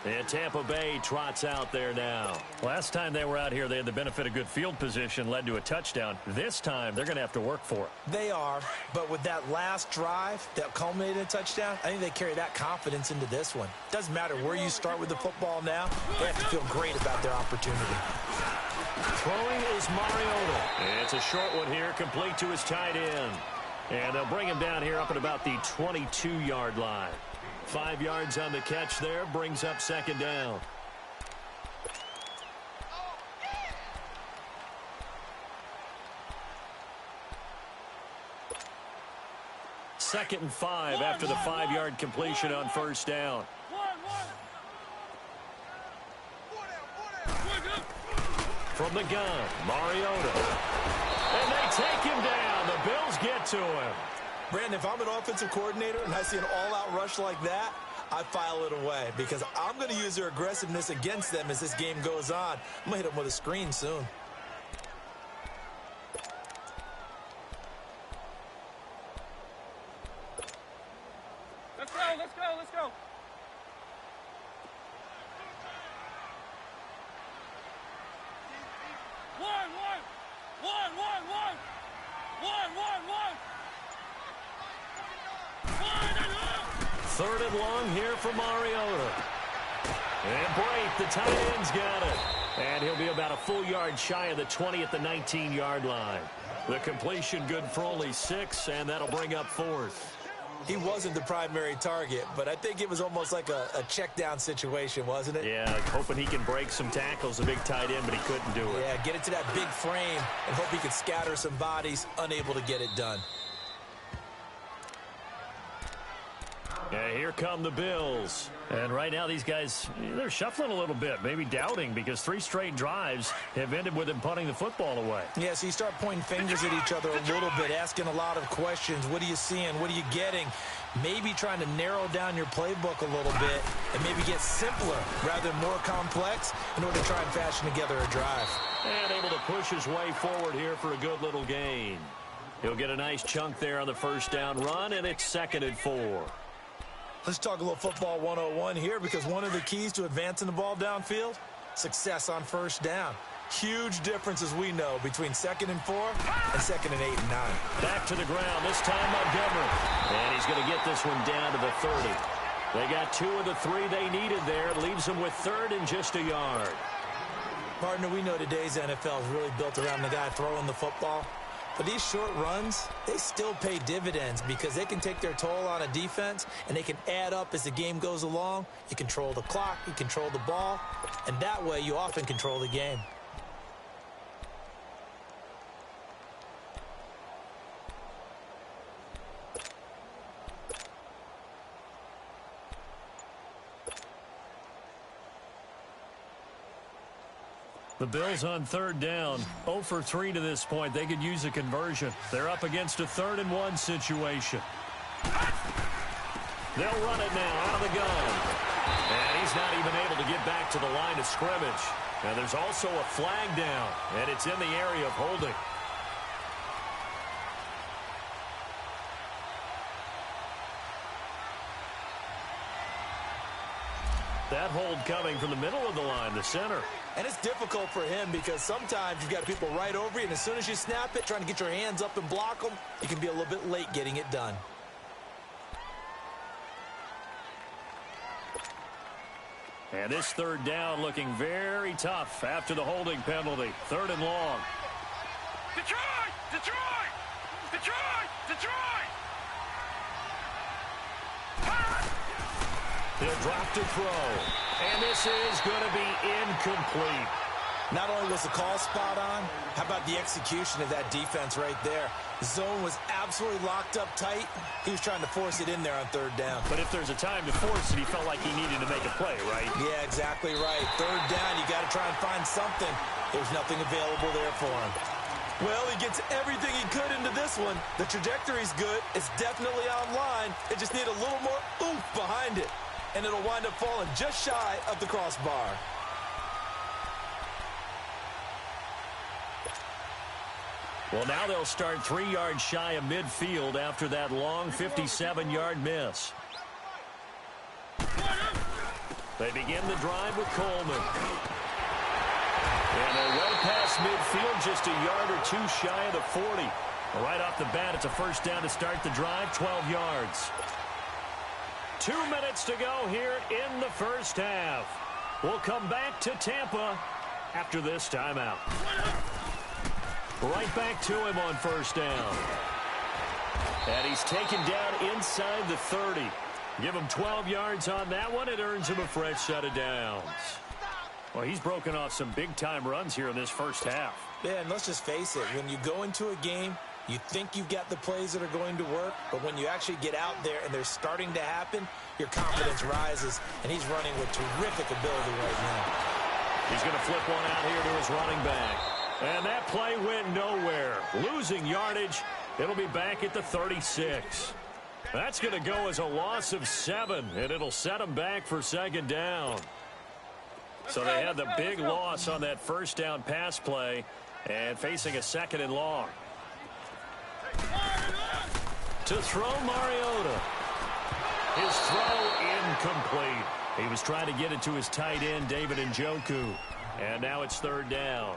And Tampa Bay trots out there now. Last time they were out here, they had the benefit of good field position, led to a touchdown. This time, they're going to have to work for it. They are, but with that last drive that culminated in a touchdown, I think they carry that confidence into this one. Doesn't matter where you start with the football now, they have to feel great about their opportunity. Throwing is Mariota. It's a short one here, complete to his tight end. And they'll bring him down here up at about the 22-yard line. 5 yards on the catch there, brings up second down. Second and 5 after the 5-yard completion on first down. From the gun, Mariota. And they take him down. The Bills get to him. Brandon, if I'm an offensive coordinator and I see an all-out rush like that, I file it away because I'm going to use their aggressiveness against them as this game goes on. I'm going to hit them with a screen soon. Let's go, let's go, let's go. Third and long here for Mariota. And Brate, the tight end's got it. And he'll be about a full yard shy of the 20 at the 19-yard line. The completion good for only 6, and that'll bring up fourth. He wasn't the primary target, but I think it was almost like a check down situation, wasn't it? Yeah, hoping he can break some tackles, a big tight end, but he couldn't do it. Yeah, get it to that big frame and hope he can scatter some bodies, unable to get it done. Yeah, here come the Bills. And right now these guys, they're shuffling a little bit, maybe doubting because 3 straight drives have ended with them punting the football away. Yeah, so you start pointing fingers at each other a little bit, asking a lot of questions. What are you seeing? What are you getting? Maybe trying to narrow down your playbook a little bit and maybe get simpler rather than more complex in order to try and fashion together a drive. And able to push his way forward here for a good little gain. He'll get a nice chunk there on the first down run, and it's 2nd and 4. Let's talk a little football 101 here because one of the keys to advancing the ball downfield, success on first down. Huge difference, as we know, between 2nd and 4 and 2nd and 8 and 9. Back to the ground, this time Montgomery. And he's going to get this one down to the 30. They got 2 of the 3 they needed there. Leaves them with 3rd and just a yard. Partner, we know today's NFL is really built around the guy throwing the football. But these short runs, they still pay dividends because they can take their toll on a defense and they can add up as the game goes along. You control the clock, you control the ball, and that way you often control the game. The Bills on 3rd down, 0 for 3 to this point. They could use a conversion. They're up against a 3rd and 1 situation. They'll run it now out of the gun. And he's not even able to get back to the line of scrimmage. And there's also a flag down, and it's in the area of holding. That hold coming from the middle of the line, the center. And it's difficult for him because sometimes you've got people right over you, and as soon as you snap it, trying to get your hands up and block them, you can be a little bit late getting it done. And this third down looking very tough after the holding penalty. 3rd and long. Detroit! Detroit! Detroit! Detroit! He'll drop to throw. And this is going to be incomplete. Not only was the call spot on, how about the execution of that defense right there? The zone was absolutely locked up tight. He was trying to force it in there on 3rd down. But if there's a time to force it, he felt like he needed to make a play, right? Yeah, exactly right. 3rd down, you got to try and find something. There's nothing available there for him. Well, he gets everything he could into this one. The trajectory's good. It's definitely online. It just needs a little more oomph behind it. And it'll wind up falling just shy of the crossbar. Well, now they'll start 3 yards shy of midfield after that long 57-yard miss. They begin the drive with Coleman. And they're well past midfield, just a yard or two shy of the 40. Right off the bat, it's a first down to start the drive, 12 yards. 2 minutes to go here in the first half. We'll come back to Tampa after this timeout. Right back to him on first down. And he's taken down inside the 30. Give him 12 yards on that one. It earns him a fresh set of downs. Well, he's broken off some big-time runs here in this first half. Yeah, and let's just face it. When you go into a game, you think you've got the plays that are going to work, but when you actually get out there and they're starting to happen, your confidence rises, and he's running with terrific ability right now. He's going to flip one out here to his running back. And that play went nowhere. Losing yardage. It'll be back at the 36. That's going to go as a loss of 7, and it'll set them back for 2nd down. So they had the big loss on that first down pass play and facing a 2nd and long. To throw Mariota. His throw incomplete. He was trying to get it to his tight end, David Njoku. And now it's 3rd down.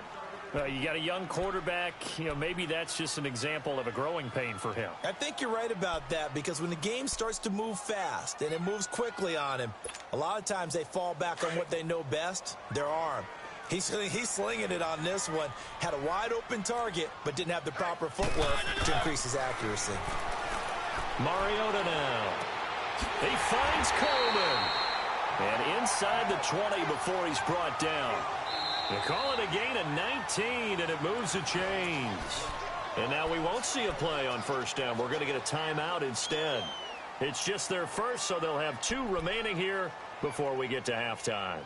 You got a young quarterback, maybe that's just an example of a growing pain for him. I think you're right about that because when the game starts to move fast and it moves quickly on him, a lot of times they fall back on what they know best, their arm. He's slinging it on this one. Had a wide open target, but didn't have the proper footwork to increase his accuracy. Mariota now. He finds Coleman. And inside the 20 before he's brought down. They call it a gain of 19, and it moves the chains. And now we won't see a play on first down. We're going to get a timeout instead. It's just their first, so they'll have 2 remaining here before we get to halftime.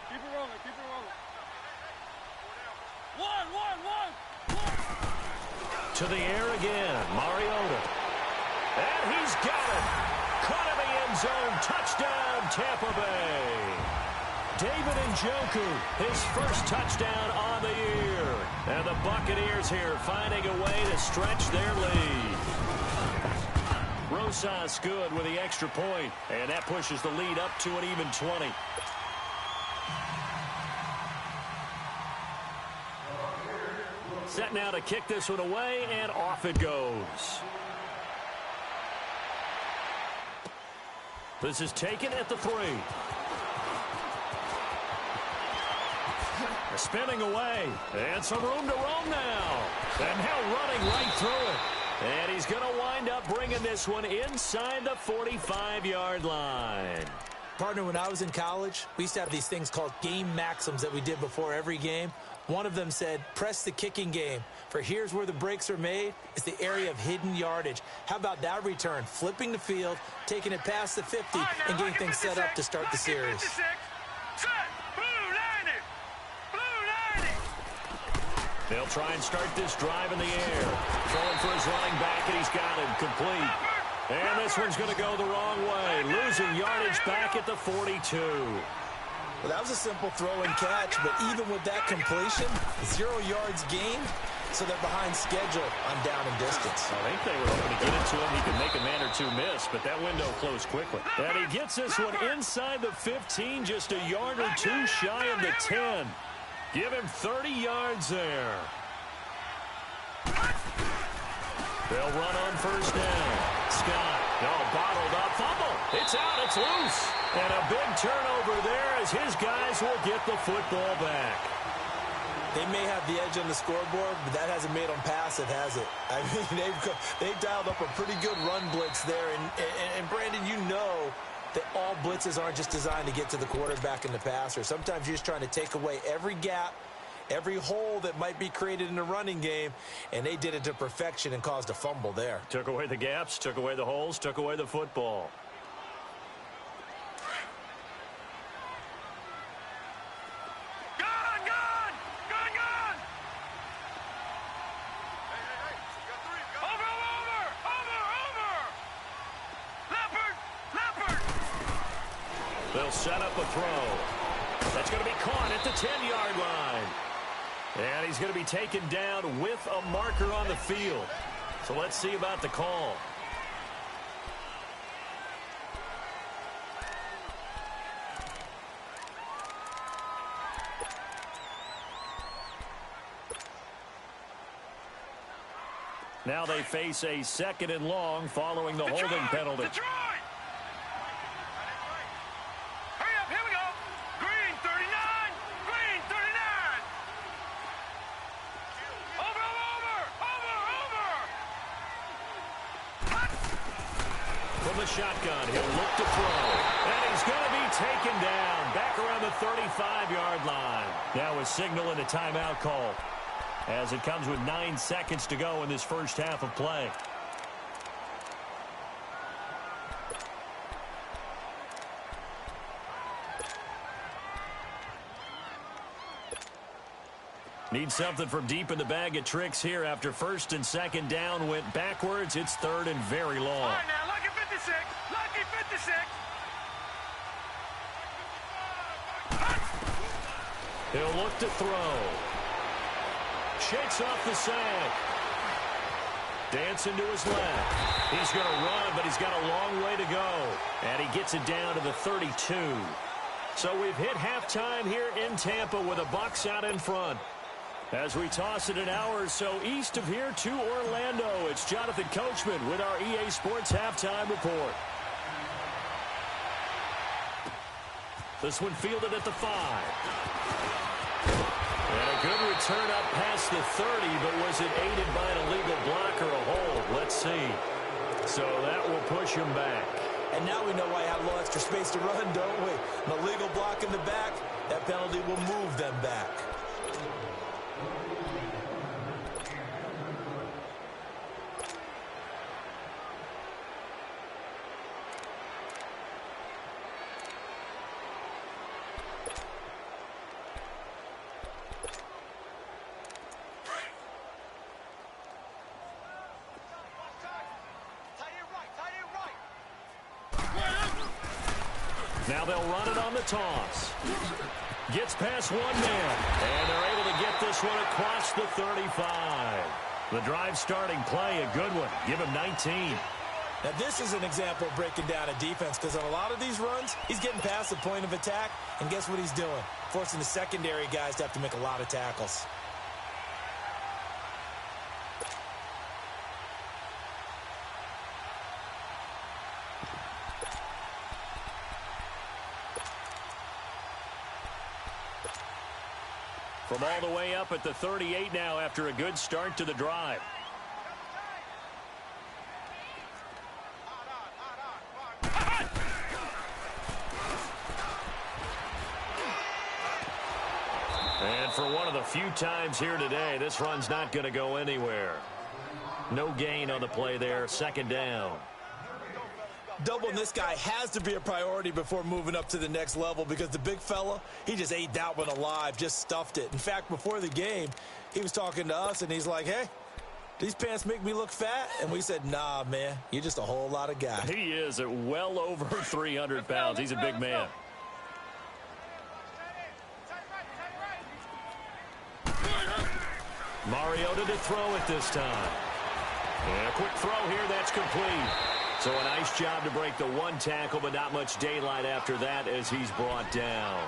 Keep it rolling, keep it rolling. One. To the air again, Mariota. And he's got it. Caught in the end zone. Touchdown, Tampa Bay. David Njoku, his first touchdown on the year. And the Buccaneers here finding a way to stretch their lead. Rosas good with the extra point, and that pushes the lead up to an even 20. Set now to kick this one away, and off it goes. This is taken at the 3. Spinning away, and some room to roam now. And now running right through it. And he's going to wind up bringing this one inside the 45-yard line. Partner, when I was in college, we used to have these things called game maxims that we did before every game. One of them said, press the kicking game. For here's where the breaks are made. It's the area of hidden yardage. How about that return? Flipping the field, taking it past the 50, and getting things set up to start the series. They'll try and start this drive in the air. Throwing for his running back, and he's got it complete. And this one's going to go the wrong way. Losing yardage back at the 42. Well, that was a simple throw and catch, but even with that completion, 0 yards gained, so they're behind schedule on down and distance. I think they were hoping to get it to him. He could make a man or two miss, but that window closed quickly. And he gets this one inside the 15, just a yard or two shy of the 10. Give him 30 yards there. They'll run on first down. Scott, bottled up, fumble. It's out, it's loose. And a big turnover there as his guys will get the football back. They may have the edge on the scoreboard, but that hasn't made them passive, has it? I mean, they've dialed up a pretty good run blitz there. And Brandon, you know that all blitzes aren't just designed to get to the quarterback and the passer. Sometimes you're just trying to take away every gap, every hole that might be created in the running game, and they did it to perfection and caused a fumble there. Took away the gaps, took away the holes, took away the football. They'll set up a throw. That's going to be caught at the 10-yard line. And he's going to be taken down with a marker on the field. So let's see about the call. Now they face a 2nd and long following the holding penalty. Detroit! Hurry up, here we go. Green 39, green 39. Over. From the shotgun, he'll look to throw. And he's going to be taken down back around the 35-yard line. Now a signal and a timeout call, as it comes with 9 seconds to go in this first half of play. Need something from deep in the bag of tricks here after 1st and 2nd down went backwards. It's 3rd and very long. All right, now, lucky 56. Lucky 56. He'll look to throw. Shakes off the sack. Dancing to his left. He's going to run, but he's got a long way to go. And he gets it down to the 32. So we've hit halftime here in Tampa with the Bucs out in front. As we toss it an hour or so east of here to Orlando, it's Jonathan Coachman with our EA Sports Halftime Report. This one fielded at the 5. And a good return up past the 30, but was it aided by an illegal block or a hold? Let's see. So that will push him back. And now we know why I have a little extra space to run, don't we? An illegal block in the back, that penalty will move them back. Now they'll run it on the toss. Gets past one man. And they're able to get this one across the 35. The drive starting play, a good one. Give him 19. Now this is an example of breaking down a defense, because on a lot of these runs, he's getting past the point of attack. And guess what he's doing? Forcing the secondary guys to have to make a lot of tackles. From all the way up at the 38 now after a good start to the drive. And for one of the few times here today, this run's not going to go anywhere. No gain on the play there, 2nd down. Doubling this guy has to be a priority before moving up to the next level, because the big fella, he just ate that one alive, just stuffed it. In fact, before the game, he was talking to us, and he's like, hey, these pants make me look fat? And we said, nah, man, you're just a whole lot of guy. He is at well over 300 pounds. He's a big man. Mariota to throw it this time. And a quick throw here, that's complete. So a nice job to break the one tackle, but not much daylight after that as he's brought down.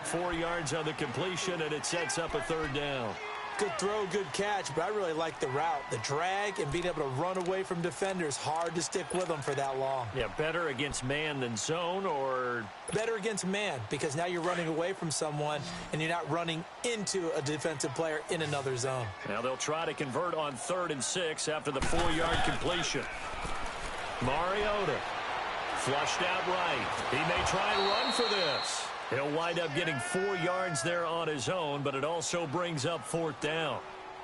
4 yards on the completion, and it sets up a third down. Good throw, good catch, but I really like the route. The drag and being able to run away from defenders, hard to stick with them for that long. Yeah, better against man than zone, or? Better against man, because now you're running away from someone and you're not running into a defensive player in another zone. Now they'll try to convert on 3rd and 6 after the 4-yard completion. Mariota flushed out right. He may try and run for this. He'll wind up getting 4 yards there on his own, but it also brings up 4th down.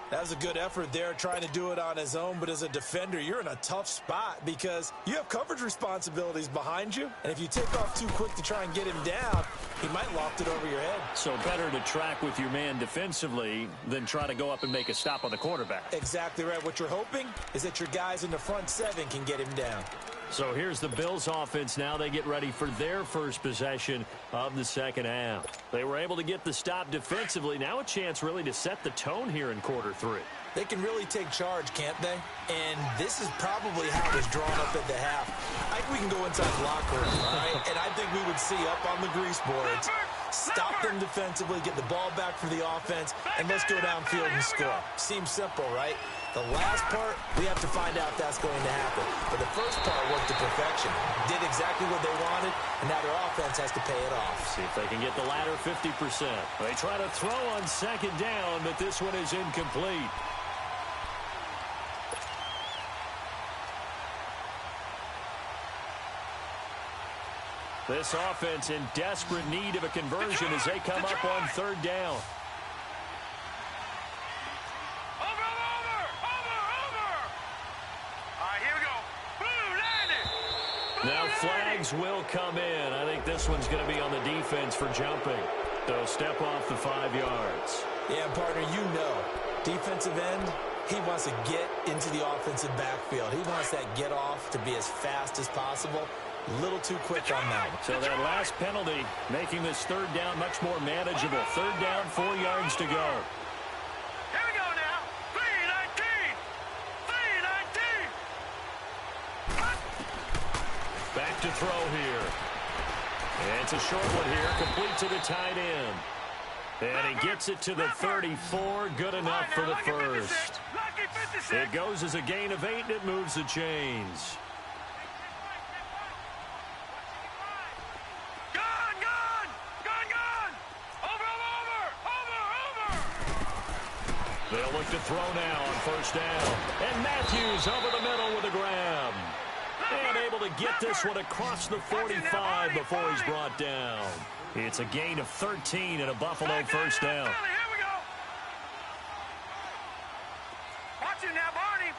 That was a good effort there trying to do it on his own, but as a defender, you're in a tough spot because you have coverage responsibilities behind you, and if you take off too quick to try and get him down, he might loft it over your head. So better to track with your man defensively than try to go up and make a stop on the quarterback. Exactly right. What you're hoping is that your guys in the front 7 can get him down. So here's the Bills offense now. They get ready for their first possession of the second half. They were able to get the stop defensively. Now a chance really to set the tone here in quarter 3. They can really take charge, can't they? And this is probably how it was drawn up at the half. I think we can go inside the locker room, all right? And I think we would see up on the grease boards, stop them defensively, get the ball back for the offense, and let's go downfield and score. Seems simple, right? The last part, we have to find out if that's going to happen. But the first part worked to perfection. Did exactly what they wanted, and now their offense has to pay it off. See if they can get the latter 50%. They try to throw on 2nd down, but this one is incomplete. This offense in desperate need of a conversion as they come up on 3rd down. Now flags will come in. I think this one's going to be on the defense for jumping. They'll step off the 5 yards. Yeah, partner, you know, defensive end, he wants to get into the offensive backfield. He wants that get off to be as fast as possible. A little too quick on that. So that last penalty making this 3rd down much more manageable. 3rd down, 4 yards to go. Here we go now. 3-19. 3-19. Back to throw here. And it's a short one here, complete to the tight end. And he gets it to the 34, good enough for the first. It goes as a gain of 8, and it moves the chains. They'll look to throw now on 1st down. And Matthews over the middle with a grab. And able to get this one across the 45 before he's brought down. It's a gain of 13 and a Buffalo 1st down. Here we go. Watch it now, Barney.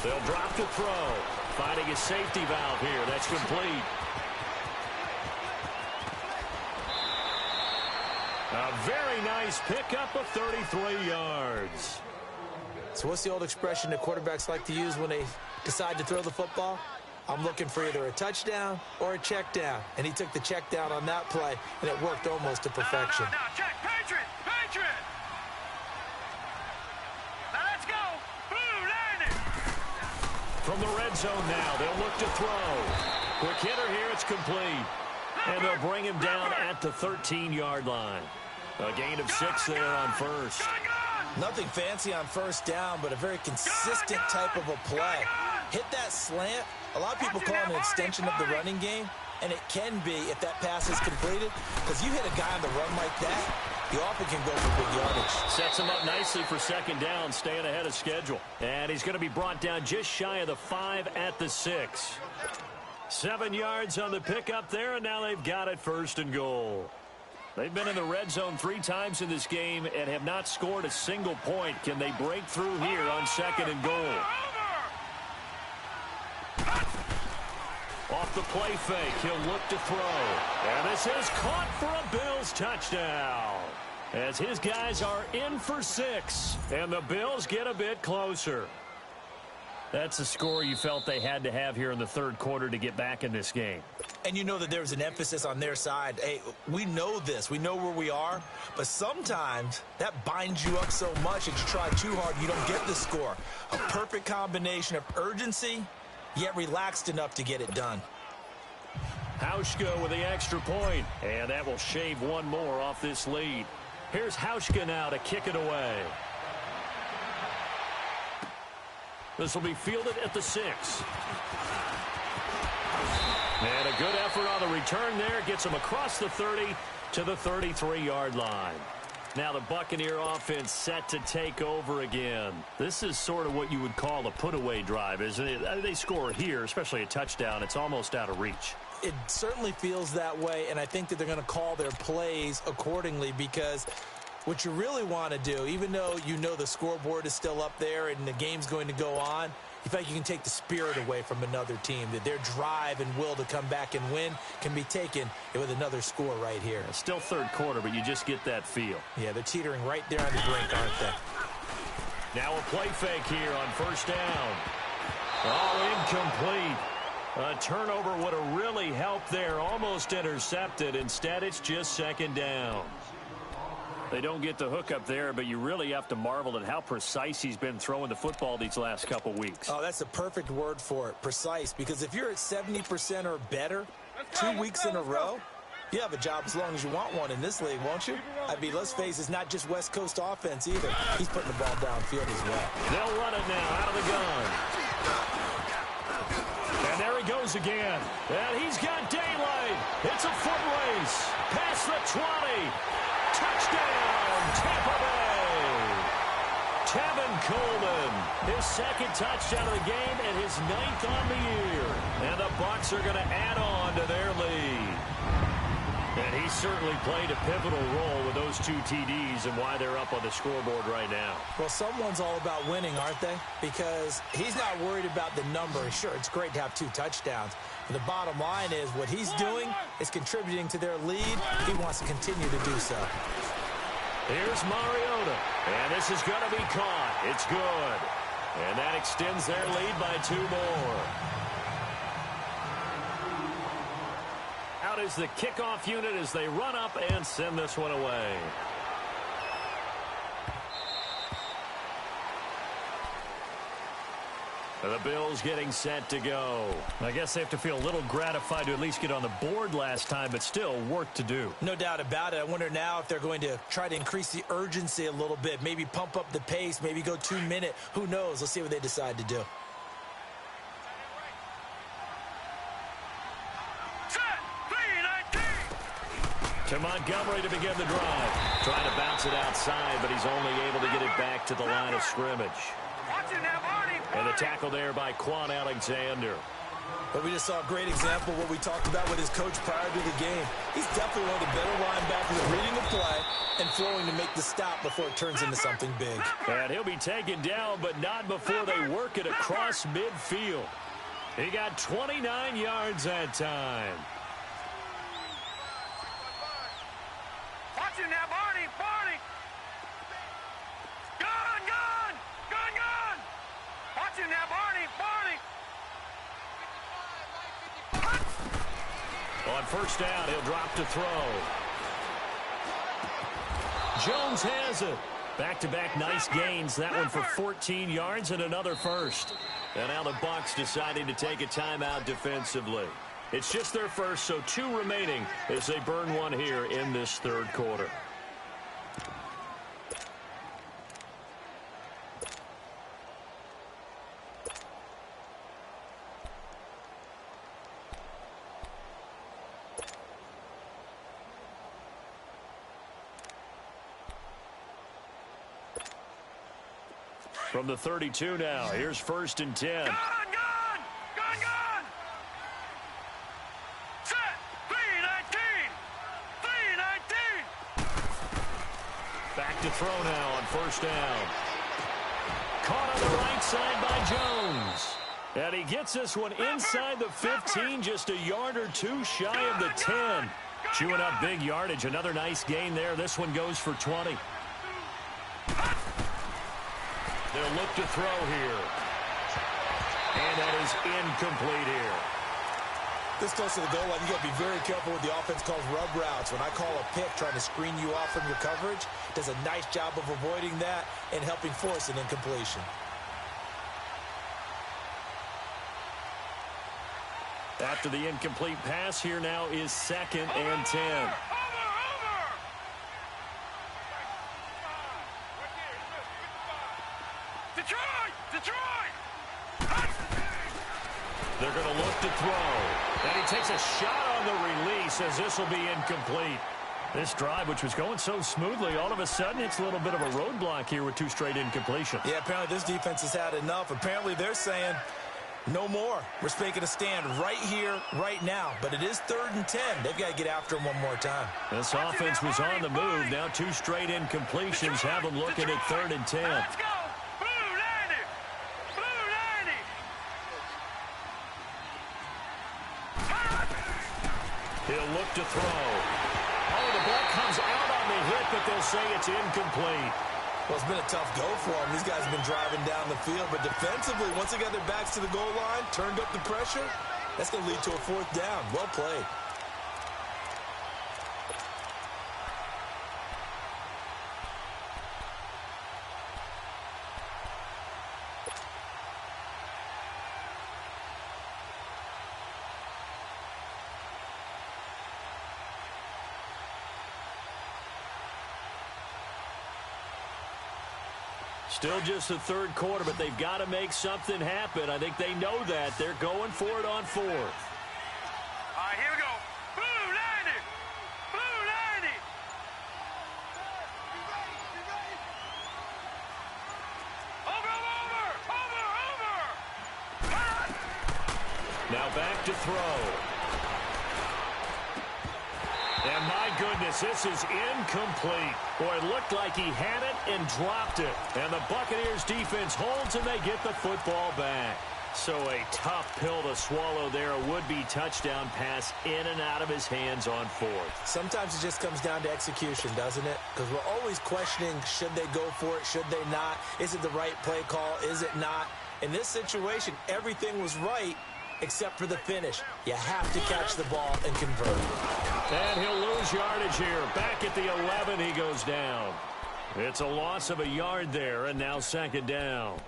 They'll drop to throw. Finding a safety valve here. That's complete. A very nice pickup of 33 yards. So what's the old expression that quarterbacks like to use when they decide to throw the football? I'm looking for either a touchdown or a check down. And he took the check down on that play, and it worked almost to perfection. Now, check. Patriot. Now let's go. Boom, landed. From the red zone now, they'll look to throw. Quick hitter here, it's complete. And they'll bring him down at the 13-yard line. A gain of 6 there on 1st. Nothing fancy on 1st down, but a very consistent type of a play. Hit that slant. A lot of people call it an extension of the running game, and it can be if that pass is completed, because you hit a guy on the run like that, you often can go for big yardage. Sets him up nicely for 2nd down, staying ahead of schedule. And he's going to be brought down just shy of the 5 at the 6. 7 yards on the pickup there, and now they've got it 1st and goal. They've been in the red zone 3 times in this game and have not scored a single point. Can they break through here on 2nd and goal? Off the play fake, he'll look to throw. And this is caught for a Bills touchdown. As his guys are in for 6, and the Bills get a bit closer. That's a score you felt they had to have here in the third quarter to get back in this game. And you know that there was an emphasis on their side. Hey, we know this. We know where we are. But sometimes that binds you up so much that you try too hard, you don't get the score. A perfect combination of urgency, yet relaxed enough to get it done. Hauschka with the extra point, and that will shave one more off this lead. Here's Hauschka now to kick it away. This will be fielded at the 6. And a good effort on the return there. Gets him across the 30 to the 33-yard line. Now the Buccaneer offense set to take over again. This is sort of what you would call a put-away drive, isn't it? They score here, especially a touchdown. It's almost out of reach. It certainly feels that way, and I think that they're going to call their plays accordingly because what you really want to do, even though you know the scoreboard is still up there and the game's going to go on, you feel like you can take the spirit away from another team, that their drive and will to come back and win can be taken with another score right here. It's still third quarter, but you just get that feel. Yeah, they're teetering right there on the brink, aren't they? Now a play fake here on first down. Oh, incomplete. A turnover would have really helped there. Almost intercepted. Instead, it's just second down. They don't get the hook up there, but you really have to marvel at how precise he's been throwing the football these last couple weeks. Oh, that's the perfect word for it, precise, because if you're at 70% or better 2 weeks in a row, you have a job as long as you want one in this league, won't you? I mean, let's face it, it's not just West Coast offense either. He's putting the ball downfield as well. They'll run it now out of the gun. And there he goes again. And he's got daylight. It's a foot race. Past the 20. Touchdown, Tampa Bay. Tevin Coleman, his second touchdown of the game and his 9th on the year. And the Bucs are going to add on to their lead. And he certainly played a pivotal role with those 2 TDs and why they're up on the scoreboard right now. Well, someone's all about winning, aren't they? Because he's not worried about the number. Sure, it's great to have 2 touchdowns. But the bottom line is what he's doing is contributing to their lead. He wants to continue to do so. Here's Mariota. And this is going to be caught. It's good. And that extends their lead by 2 more. Out is the kickoff unit as they run up and send this one away. The Bills getting set to go. I guess they have to feel a little gratified to at least get on the board last time, but still work to do. No doubt about it. I wonder now if they're going to try to increase the urgency a little bit, maybe pump up the pace, maybe go 2 minute. Who knows? Let's see what they decide to do. To Montgomery to begin the drive. Trying to bounce it outside, but he's only able to get it back to the line of scrimmage. And the tackle there by Quan Alexander. But we just saw a great example of what we talked about with his coach prior to the game. He's definitely one of the better linebackers at reading the play and flowing to make the stop before it turns into something big. And he'll be taken down, but not before they work it across midfield. He got 29 yards that time. Watch it now, Barney! Barney! Gun! Gun! Gun! Gun! Watch it now, Barney! Barney! On first down, he'll drop to throw. Jones has it. Back-to-back nice gains. That one for 14 yards and another first. And now the Bucs deciding to take a timeout defensively. It's just their first, so 2 remaining as they burn one here in this third quarter. From the 32 now, here's 1st and 10. Gun! Gun! Gun! Gun! Set! 3-19! 3-19! Back to throw now on first down. Caught on the right side by Jones. And he gets this one inside the 15, just a yard or 2 shy of the 10. Chewing up big yardage. Another nice gain there. This one goes for 20. They'll look to throw here. And that is incomplete here. This close to the goal line, you got to be very careful with the offense calls rub routes. When I call a pick trying to screen you off from your coverage, does a nice job of avoiding that and helping force an incompletion. After the incomplete pass, here now is 2nd and 10. They're going to look to throw. And he takes a shot on the release as this will be incomplete. This drive, which was going so smoothly, all of a sudden it's a little bit of a roadblock here with 2 straight incompletions. Yeah, apparently this defense has had enough. Apparently they're saying no more. We're making a stand right here, right now. But it is 3rd and 10. They've got to get after him one more time. This offense was on the move. Now 2 straight incompletions have them looking at 3rd and 10. Let's go! Blue 90! Blue 90! He'll look to throw. Oh, the ball comes out on the hit, but they'll say it's incomplete. Well, it's been a tough go for them. These guys have been driving down the field, but defensively, once they got their backs to the goal line, turned up the pressure, that's going to lead to a 4th down. Well played. Still just the 3rd quarter, but they've got to make something happen. I think they know that. They're going for it on 4th. All right, here we go. Blue 90! Blue 90! Over! Now back to throw. And my goodness, this is incomplete. Boy, it looked like he had it and dropped it. And the Buccaneers defense holds and they get the football back. So a tough pill to swallow there. A would-be touchdown pass in and out of his hands on 4th. Sometimes it just comes down to execution, doesn't it? Because we're always questioning, should they go for it, should they not? Is it the right play call, is it not? In this situation, everything was right except for the finish. You have to catch the ball and convert. And he'll lose yardage here. Back at the 11, he goes down. It's a loss of a yard there, and now 2nd down.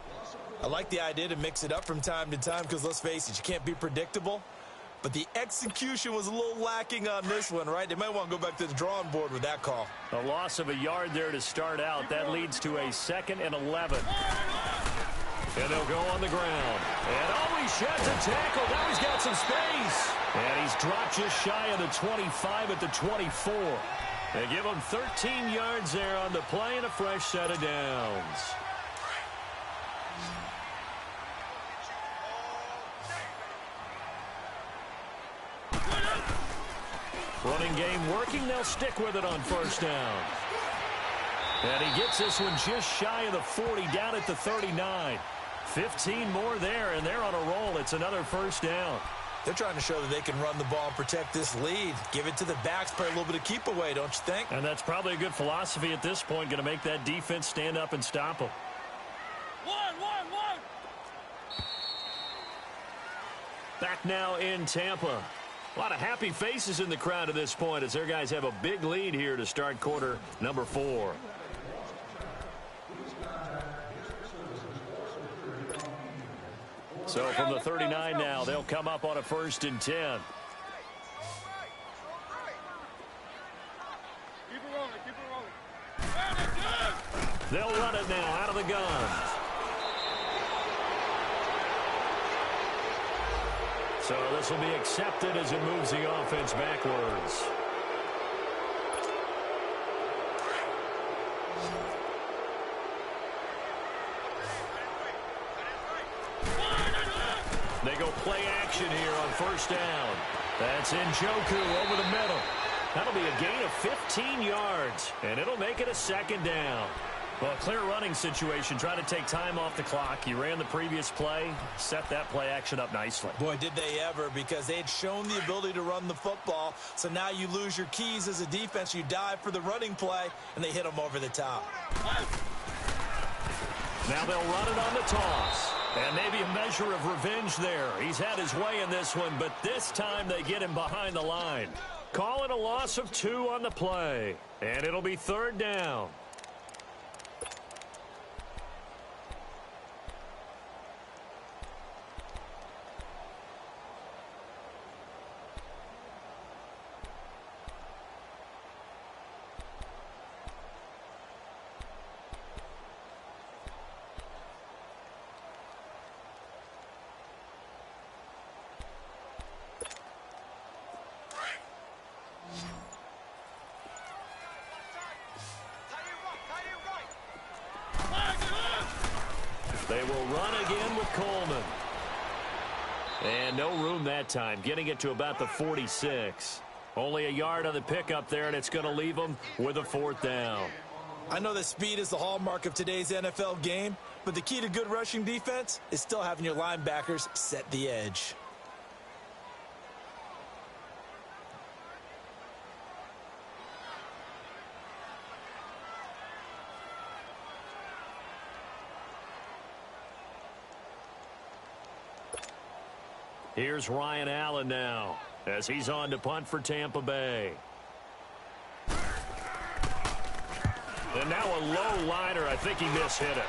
I like the idea to mix it up from time to time because, let's face it, you can't be predictable. But the execution was a little lacking on this one, right? They might want to go back to the drawing board with that call. A loss of a yard there to start out. That leads to a 2nd and 11. And they'll go on the ground. And he sheds a tackle. Now he's got some space. And he's dropped just shy of the 25 at the 24. They give him 13 yards there on the play and a fresh set of downs. Running game working. They'll stick with it on 1st down. And he gets this one just shy of the 40, down at the 39. 15 more there, and they're on a roll. It's another 1st down. They're trying to show that they can run the ball and protect this lead. Give it to the backs, play a little bit of keep away, don't you think? And that's probably a good philosophy at this point, going to make that defense stand up and stop them. One! Back now in Tampa. A lot of happy faces in the crowd at this point as their guys have a big lead here to start quarter number 4. So from the 39 now, they'll come up on a 1st and 10. Keep it rolling. They'll run it now out of the gun. So this will be accepted as it moves the offense backwards. They go play action here on 1st down. That's Njoku over the middle. That'll be a gain of 15 yards, and it'll make it a 2nd down. Well, clear running situation. Try to take time off the clock. You ran the previous play, set that play action up nicely. Boy, did they ever, because they had shown the ability to run the football. So now you lose your keys as a defense. You dive for the running play, and they hit them over the top. Now they'll run it on the toss. And maybe a measure of revenge there. He's had his way in this one, but this time they get him behind the line. Call it a loss of 2 on the play. And it'll be 3rd down. They will run again with Coleman. And no room that time, getting it to about the 46. Only a yard on the pickup there, and it's going to leave them with a 4th down. I know that speed is the hallmark of today's NFL game, but the key to good rushing defense is still having your linebackers set the edge. Here's Ryan Allen now as he's on to punt for Tampa Bay. And now a low liner. I think he mishit it.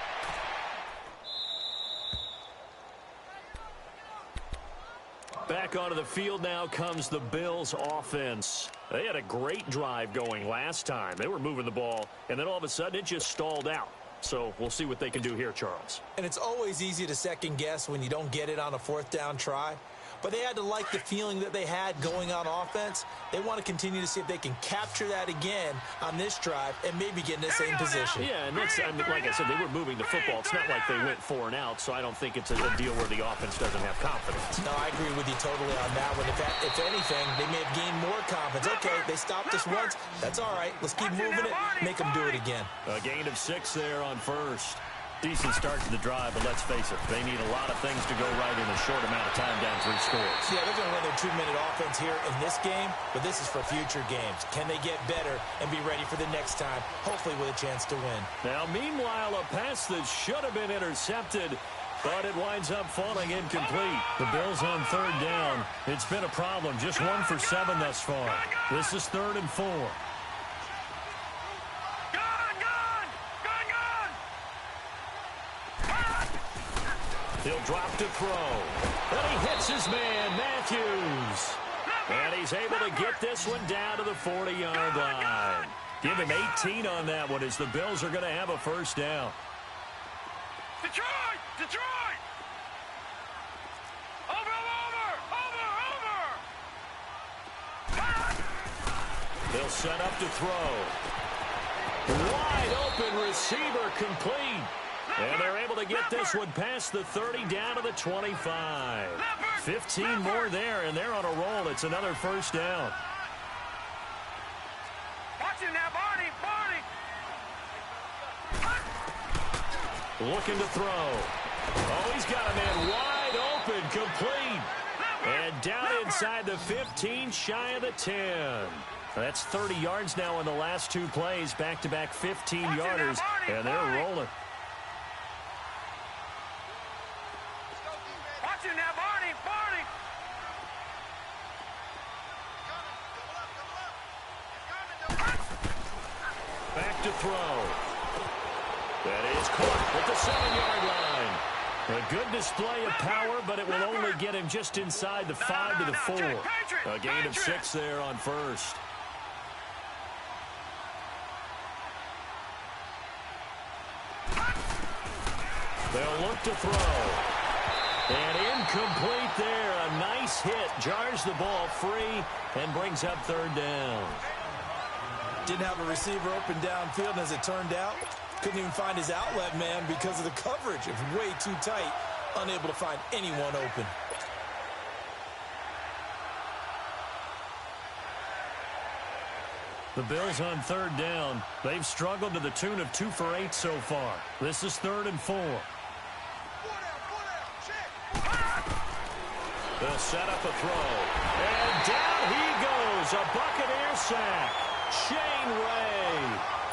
Back onto the field now comes the Bills offense. They had a great drive going last time. They were moving the ball, and then all of a sudden it just stalled out. So we'll see what they can do here, Charles. And it's always easy to second guess when you don't get it on a 4th down try. But they had to like the feeling that they had going on offense. They want to continue to see if they can capture that again on this drive and maybe get in the same position. Yeah, and that's, I mean, like I said, they were moving the football. It's not like they went 4 and out, so I don't think it's a deal where the offense doesn't have confidence. No, I agree with you totally on that one. If anything, they may have gained more confidence. Okay, they stopped us once. That's all right. Let's keep moving it. Make them do it again. A gain of 6 there on first. Decent start to the drive, but let's face it, they need a lot of things to go right in a short amount of time down 3 scores. Yeah, they're going to run their 2-minute offense here in this game, but this is for future games. Can they get better and be ready for the next time, hopefully with a chance to win? Now, meanwhile, a pass that should have been intercepted, but it winds up falling incomplete. The Bills on 3rd down. It's been a problem, just 1 for 7 thus far. This is 3rd and 4. He'll drop to throw. And he hits his man, Matthews. And he's able to get this one down to the 40-yard line. Give him 18 on that one as the Bills are going to have a 1st down. Detroit! Detroit! Over! They'll set up to throw. Wide open receiver complete. And they're able to get this one past the 30 down to the 25. 15 more there, and they're on a roll. It's another 1st down. Watch him now, Barney! Looking to throw. Oh, he's got a man wide open, complete. And down inside the 15, shy of the 10. That's 30 yards now in the last 2 plays. Back-to-back 15-yarders, and they're rolling. Watch him now, Barney! Back to throw. That is caught at the 7-yard line. A good display of power, but it will only get him just inside the 5 to the 4. A gain of 6 there on first. They'll look to throw. And incomplete there. A nice hit. Jars the ball free and brings up 3rd down. Didn't have a receiver open downfield, and as it turned out, couldn't even find his outlet man because of the coverage. It was way too tight. Unable to find anyone open. The Bills on 3rd down. They've struggled to the tune of 2 for 8 so far. This is 3rd and 4. They'll set up a throw. And down he goes. A Buccaneer sack. Shane Ray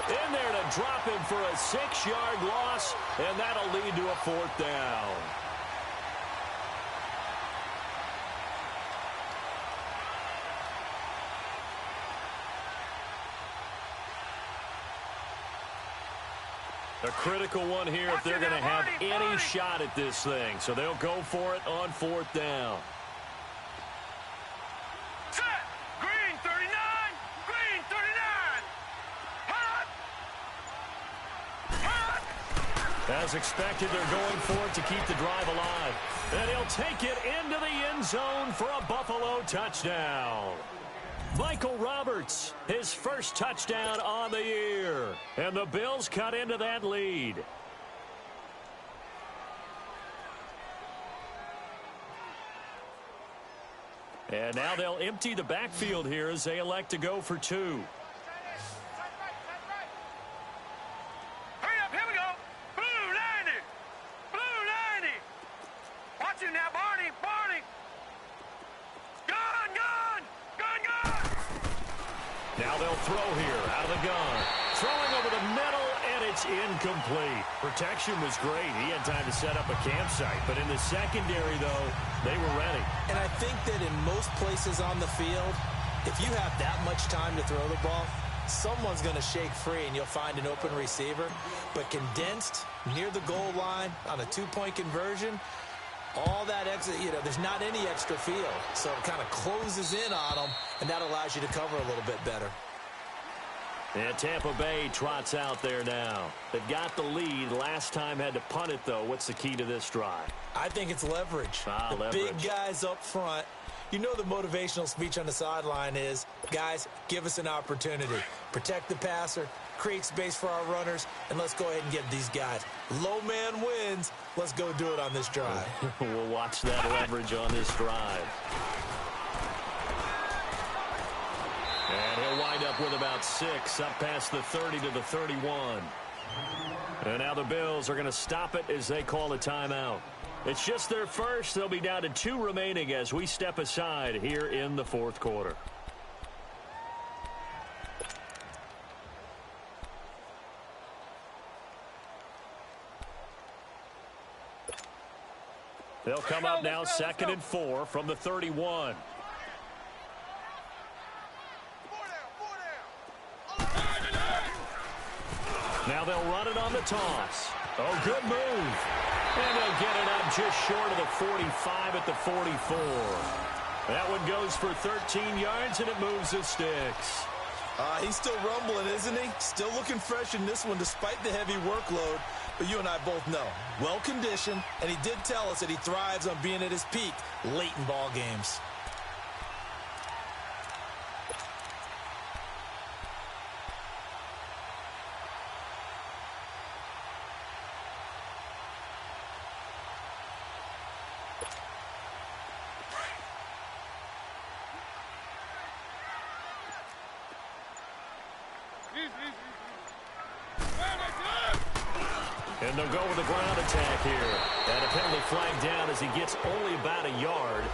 in there to drop him for a 6-yard loss, and that'll lead to a 4th down. A critical one here if they're going to have any shot at this thing. So they'll go for it on 4th down. Set. Green 39. Green 39. Hot. Hot. As expected, they're going for it to keep the drive alive. And he'll take it into the end zone for a Buffalo touchdown. Michael Roberts, his first touchdown on the year. And the Bills cut into that lead. And now they'll empty the backfield here as they elect to go for 2. Hurry up, here we go. Blue 90. Blue 90. Watch him now, Barney. Barney. Gun, gun. Gun, gun. Now they'll throw here out of the gun. Throwing over the middle, and it's incomplete. Protection was great. He had time to set up a campsite. But in the secondary, though, they were ready. And I think that in most places on the field, if you have that much time to throw the ball, someone's going to shake free and you'll find an open receiver. But condensed near the goal line on a 2-point conversion, all that extra, there's not any extra field. So it kind of closes in on them, and that allows you to cover a little bit better. And Tampa Bay trots out there now. They've got the lead. Last time had to punt it, though. What's the key to this drive? I think it's leverage. Leverage. Big guys up front. You know the motivational speech on the sideline is, guys, give us an opportunity. Protect the passer, create space for our runners, and let's go ahead and get these guys. Low man wins. Let's go do it on this drive. We'll watch that leverage on this drive. And he'll wind up with about 6, up past the 30 to the 31. And now the Bills are going to stop it as they call a timeout. It's just their first. They'll be down to 2 remaining as we step aside here in the 4th quarter. They'll come up now 2nd and 4 from the 31. Now they'll run it on the toss. Oh, good move. And they'll get it up just short of the 45 at the 44. That one goes for 13 yards, and it moves the sticks. He's still rumbling, isn't he? Still looking fresh in this one despite the heavy workload. But you and I both know, well-conditioned, and he did tell us that he thrives on being at his peak late in ball games. And they'll go with a ground attack here. And a penalty flag down as he gets only about a yard.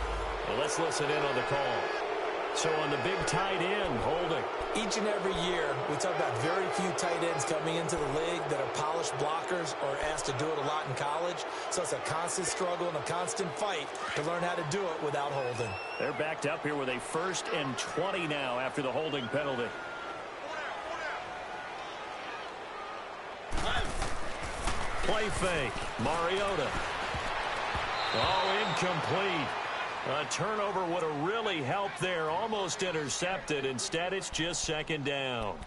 Well, let's listen in on the call. So on the big tight end, holding. Each and every year, we talk about very few tight ends coming into the league that are polished blockers or asked to do it a lot in college. So it's a constant struggle and a constant fight to learn how to do it without holding. They're backed up here with a 1st and 20 now after the holding penalty. Play fake. Mariota. Oh, incomplete. A turnover would have really helped there. Almost intercepted. Instead, it's just 2nd down.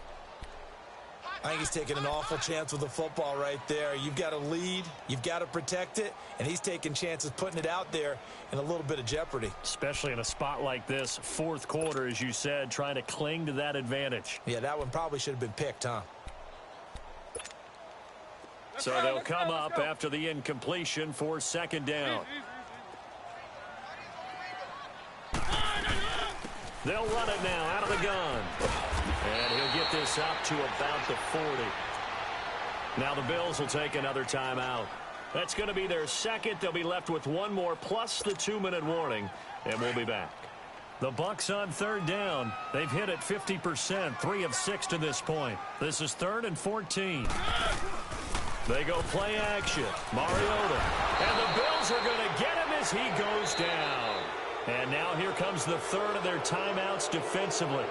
I think he's taking an awful chance with the football right there. You've got to lead. You've got to protect it. And he's taking chances putting it out there in a little bit of jeopardy. Especially in a spot like this, 4th quarter, as you said, trying to cling to that advantage. Yeah, that one probably should have been picked, huh? So they'll come up after the incompletion for 2nd down. They'll run it now out of the gun. And he'll get this up to about the 40. Now the Bills will take another timeout. That's going to be their 2nd. They'll be left with 1 more plus the 2-minute warning. And we'll be back. The Bucs on 3rd down. They've hit it 50%, 3 of 6 to this point. This is 3rd and 14. They go play action. Mariota. And the Bills are going to get him as he goes down. And now here comes the 3rd of their timeouts defensively.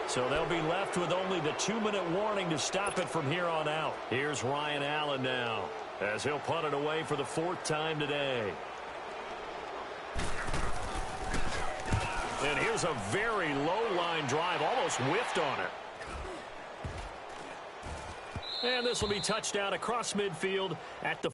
So they'll be left with only the 2-minute warning to stop it from here on out. Here's Ryan Allen now, as he'll punt it away for the 4th time today. And here's a very low-line drive, almost whiffed on it. And this will be touchdown across midfield at the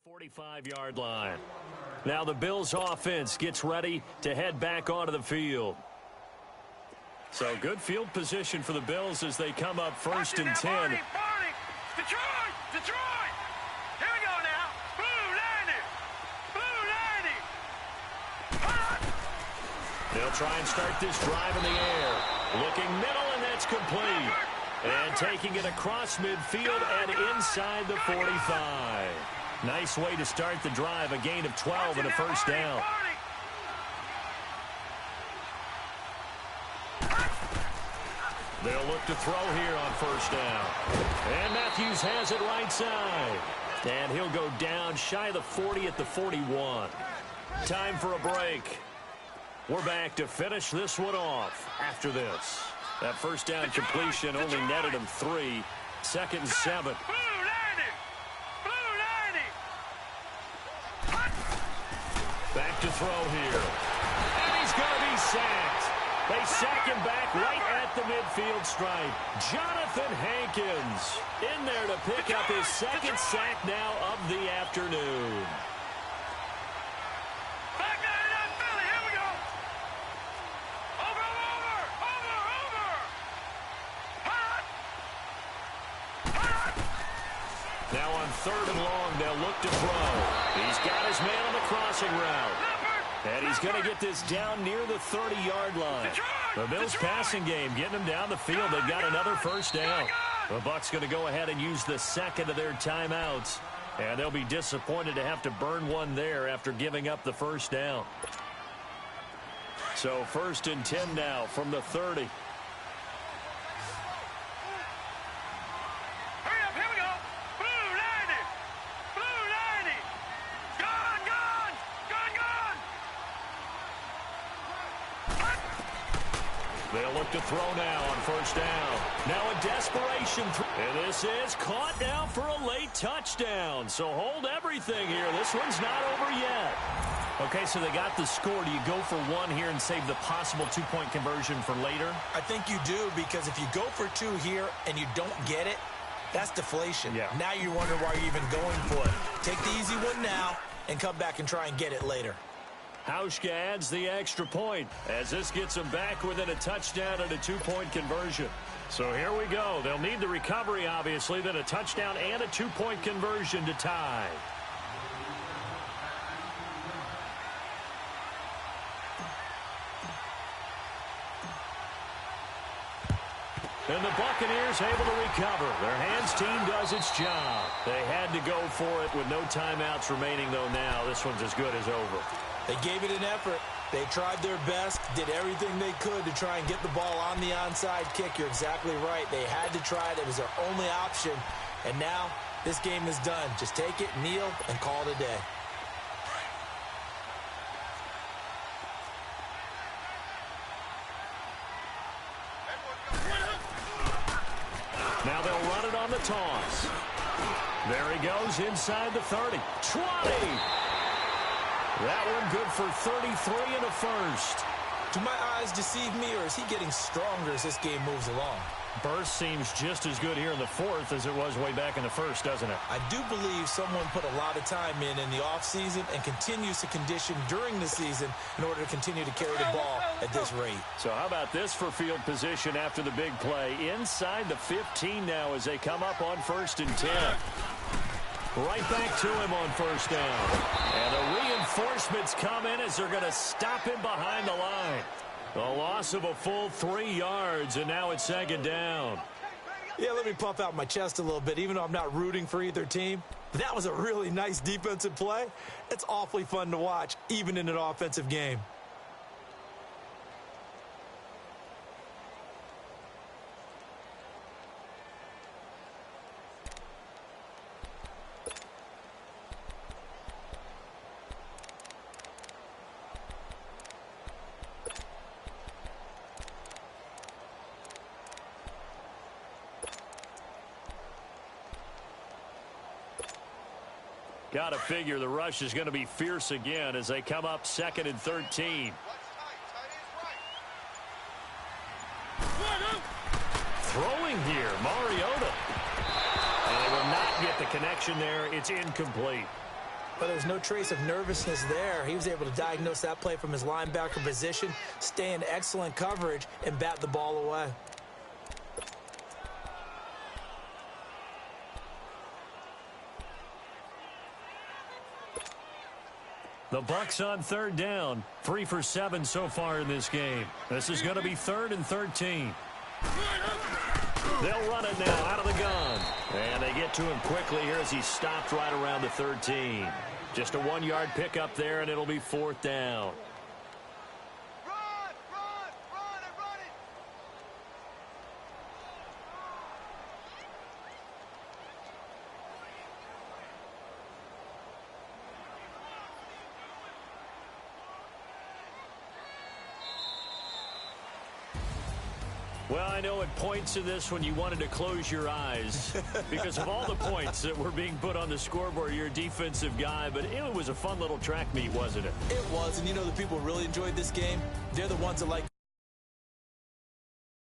45-yard line. Now the Bills offense gets ready to head back onto the field. So good field position for the Bills as they come up 1st and 10. Barney. Detroit! Detroit! Here we go now. Blue 90. They'll try and start this drive in the air. Looking middle, and that's complete. And taking it across midfield and inside the 45. Nice way to start the drive, a gain of 12 and a first down. They'll look to throw here on first down. And Matthews has it right side. And he'll go down shy of the 40 at the 41. Time for a break. We're back to finish this one off after this. That first down completion only netted him 3. 2nd and 7. Back to throw here. And he's going to be sacked. They sack him back right at the midfield stripe. Jonathan Hankins in there to pick up his 2nd sack now of the afternoon. Back down to that Philly. Here we go. Over. Now on 3rd and long, they'll look to throw. He's got his man on the crossing route. And he's going to get this down near the 30-yard line. The Bills passing game getting them down the field. They've got another first down. The Bucs going to go ahead and use the 2nd of their timeouts. And they'll be disappointed to have to burn one there after giving up the first down. So 1st and 10 now from the 30. They'll look to throw now on first down. Now a desperation. And this is caught now for a late touchdown. So hold everything here. This one's not over yet. Okay, so they got the score. Do you go for one here and save the possible 2-point conversion for later? I think you do, because if you go for 2 here and you don't get it, that's deflation. Yeah. Now you wonder why you're even going for it. Take the easy one now and come back and try and get it later. Hauschka adds the extra point as this gets them back within a touchdown and a 2-point conversion. So here we go. They'll need the recovery, obviously, then a touchdown and a 2-point conversion to tie. And the Buccaneers able to recover. Their hands team does its job. They had to go for it with no timeouts remaining, though now this one's as good as over. They gave it an effort. They tried their best, did everything they could to try and get the ball on the onside kick. You're exactly right. They had to try it. It was their only option. And now this game is done. Just take it, kneel, and call it a day. Now they'll run it on the toss. There he goes inside the 30. 20! That one good for 33 and a first. Do my eyes deceive me, or is he getting stronger as this game moves along? Burst seems just as good here in the 4th as it was way back in the 1st, doesn't it? I do believe someone put a lot of time in the offseason and continues to condition during the season in order to continue to carry the ball at this rate. So how about this for field position after the big play? Inside the 15 now as they come up on 1st and 10. Right back to him on first down. And the reinforcements come in as they're going to stop him behind the line. A loss of a full 3 yards, and now it's 2nd down. Yeah, let me puff out my chest a little bit, even though I'm not rooting for either team. But that was a really nice defensive play. It's awfully fun to watch, even in an offensive game. Got to figure the rush is going to be fierce again as they come up 2nd and 13. Throwing here, Mariota. And they will not get the connection there. It's incomplete. But there's no trace of nervousness there. He was able to diagnose that play from his linebacker position, stay in excellent coverage, and bat the ball away. The Bucs on 3rd down. 3 for 7 so far in this game. This is going to be 3rd and 13. They'll run it now out of the gun. And they get to him quickly here as he stopped right around the 13. Just a 1-yard pickup there, and it'll be 4th down. Well, I know at points in this when you wanted to close your eyes because of all the points that were being put on the scoreboard. You're a defensive guy, but it was a fun little track meet, wasn't it? It was, and you know the people who really enjoyed this game? They're the ones that like